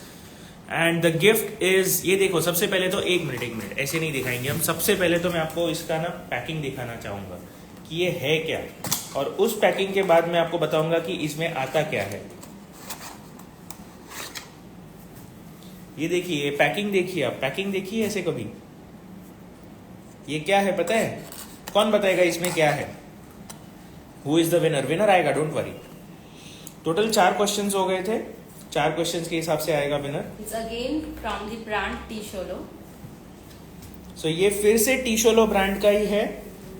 And the gift is ये देखो. सबसे पहले तो एक मिनट ऐसे नहीं दिखाएंगे हम. सबसे पहले तो मैं आपको इसका ना पैकिंग दिखाना चाहूंगा कि ये है क्या. और उस पैकिंग के बाद मैं आपको बताऊंगा कि इसमें आता क्या है. ये देखिए पैकिंग देखिए आप. पैकिंग देखिए ऐसे कभी. ये क्या है पता है. कौन बताएगा इसमें क्या है. Who is the winner. Winner आएगा डोंट वरी. टोटल 4 क्वेश्चंस हो गए थे. 4 क्वेश्चंस के हिसाब से आएगा winner. It's again from the brand टीशोलो. सो ये फिर से टीशोलो ब्रांड का ही है.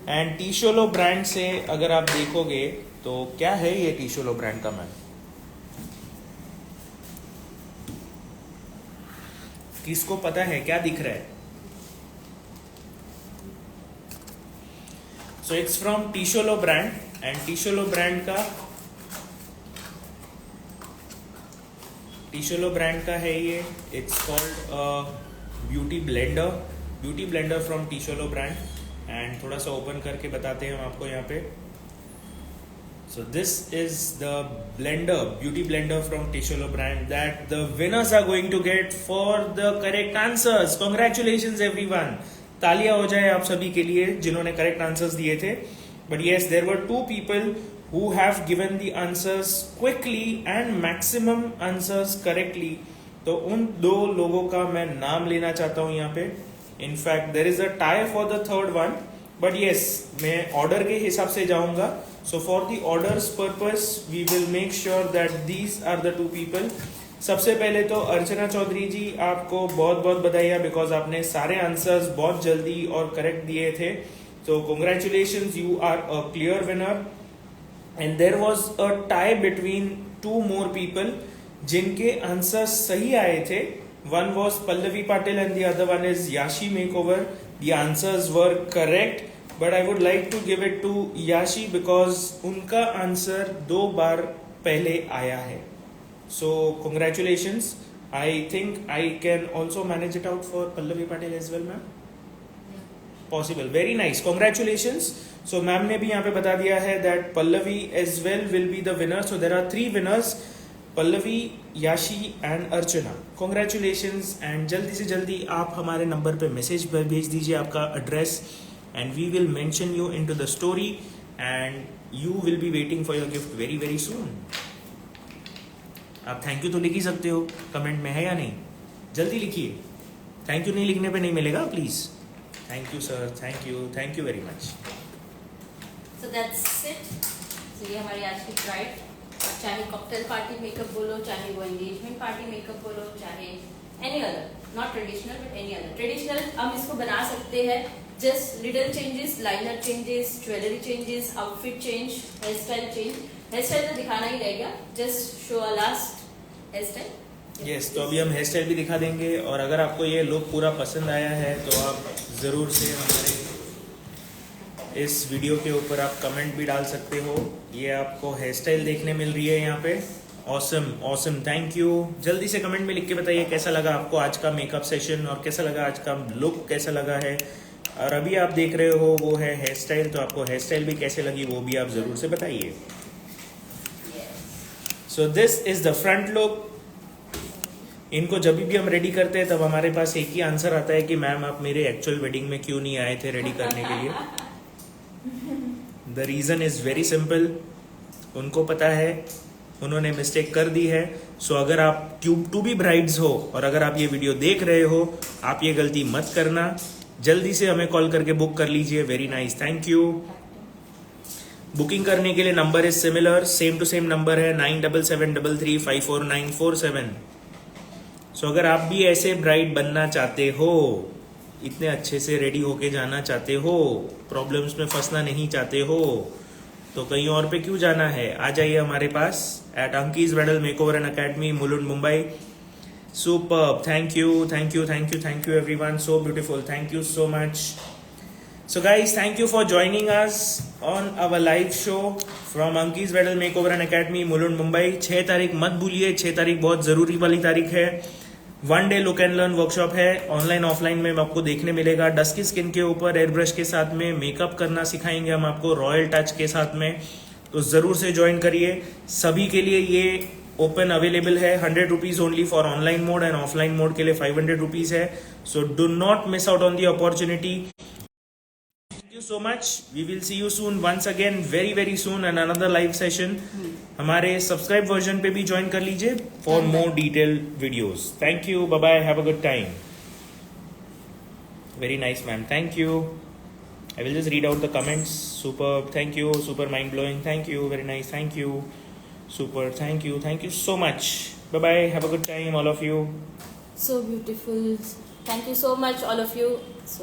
एंड टीशोलो ब्रांड से अगर आप देखोगे तो क्या है ये टीशोलो ब्रांड का. मैम किसको पता है क्या दिख रहा है. सो इट्स फ्रॉम टीशोलो ब्रांड. एंड टीशोलो ब्रांड का है ये. It's called beauty blender from टीशोलो ब्रांड. एंड थोड़ा सा ओपन करके बताते हैं हम आपको यहाँ पे. So this is the beauty blender from Tisholo brand that the winners are going to get for the correct answers. Congratulations everyone. तालियां हो जाए आप सभी के लिए जिन्होंने correct answers दिए थे. But yes, there were 2 people who have given the answers quickly and maximum answers correctly. तो उन 2 लोगों का मैं नाम लेना चाहता हूँ यहाँ पे. In fact, there is a tie for the third one. But yes, मैं order के हिसाब से जाऊंगा. So for the orders purpose, we will make sure that these are the 2 people. सबसे पहले तो अर्चना चौधरी जी आपको बहुत बहुत बधाई बिकॉज आपने सारे आंसर्स बहुत जल्दी और करेक्ट दिए थे. So congratulations, you are a clear winner. And there was a tie between 2 more people जिनके आंसर्स सही आए थे. One was Pallavi Patil and the other one is Yashi Makeover. The answers were correct. But I would like to give it to Yashi because उनका आंसर 2 बार पहले आया है. So congratulations. I think I can also manage it out for Pallavi Patel as well, ma'am. Possible. Very nice. Congratulations. So ma'am ने भी यहाँ पे बता दिया है that Pallavi as well will be the winner. So there are 3 winners. Pallavi, Yashi and Archana. Congratulations. And जल्दी से जल्दी आप हमारे नंबर पे मैसेज भेज दीजिए आपका address. And we will mention you into the story and you will be waiting for your gift very very soon. आप थैंक यू तो लिख ही सकते हो कमेंट में, है या नहीं. जल्दी लिखिए. थैंक यू नहीं लिखने पे नहीं मिलेगा please. Thank you sir. Thank you very much. So that's it. So ये हमारी आज की ब्राइड. चाहे कॉकटेल पार्टी मेकअप बोलो, चाहे वो एंगेजमेंट पार्टी मेकअप बोलो, चाहे any other, not traditional but any other. Traditional हम इसको बना सकते हैं. Just little changes, liner changes, jewelry changes, outfit change, hairstyle change. Hairstyle तो दिखाना ही रहेगा. Just show a last hairstyle. Yes, तो अभी हम हेयर स्टाइल भी दिखा देंगे. और अगर आपको ये लुक पूरा पसंद आया है तो आप ज़रूर से हमारे इस वीडियो के ऊपर आप कमेंट भी डाल सकते हो. ये आपको हेयर स्टाइल देखने मिल रही है यहाँ पे. ऑसम. Thank you. जल्दी से कमेंट में लिख के बताइए कैसा लगा आपको आज का मेकअप सेशन और कैसा लगा आज का लुक कैसा लगा है. और अभी आप देख रहे हो वो है हेयर स्टाइल. तो आपको हेयर स्टाइल भी कैसे लगी वो भी आप जरूर से बताइए. सो this is the front look. इनको जब भी हम रेडी करते हैं तब हमारे पास एक ही आंसर आता है कि मैम आप मेरे एक्चुअल वेडिंग में क्यों नहीं आए थे रेडी करने के लिए. The reason is very simple. उनको पता है उन्होंने मिस्टेक कर दी है। सो अगर आप टू बी ब्राइड्स हो और अगर आप ये वीडियो देख रहे हो, आप ये गलती मत करना। जल्दी से हमें कॉल करके बुक कर लीजिए। Very nice, thank you. Booking करने के लिए number is similar, same to same number है 9773354947। सो अगर आप भी ऐसे ब्राइड बनना चाहते हो, इतने अच्छे से रेडी होके जाना चाहते हो, प्रॉब्लम्स में फंसना नहीं चाहते हो, तो कहीं और पे क्यों जाना है? आ जाइए हमारे पास एट अंकीज bridal makeover and academy, Mulund, Mumbai. Superb, thank you, thank you, thank you, thank you everyone, so beautiful, thank you so much. So guys, thank you for joining us on our live show from Anki's Bridal Makeover and Academy, Mulund, Mumbai. 6 तारीख मत भूलिए, 6 तारीख बहुत जरूरी वाली तारीख है। 1 day look and learn workshop है, ऑनलाइन ऑफलाइन में आपको देखने मिलेगा। डस्की स्किन के ऊपर एयर ब्रश के साथ में मेकअप करना सिखाएंगे हम आपको रॉयल टच के साथ में, तो जरूर से ज्वाइन करिए। सभी के लिए ये ओपन अवेलेबल है। 100 rupees only for online mode and offline mode के लिए 500 रुपीज है। So do not miss out on the opportunity. Thank you so much. We will see you soon once again, very soon, and another live session. हमारे सब्सक्राइब वर्जन पे भी ज्वाइन कर लीजिए for more detailed videos. Thank you. Bye bye. Have a good time. Very nice, ma'am. Thank you. I will just read out the comments. Superb. Thank you. Super mind blowing. Thank you. Very nice. Thank you. Super. Thank you. Thank you so much. Bye bye. Have a good time, all of you. So beautiful. Thank you so much, all of you. So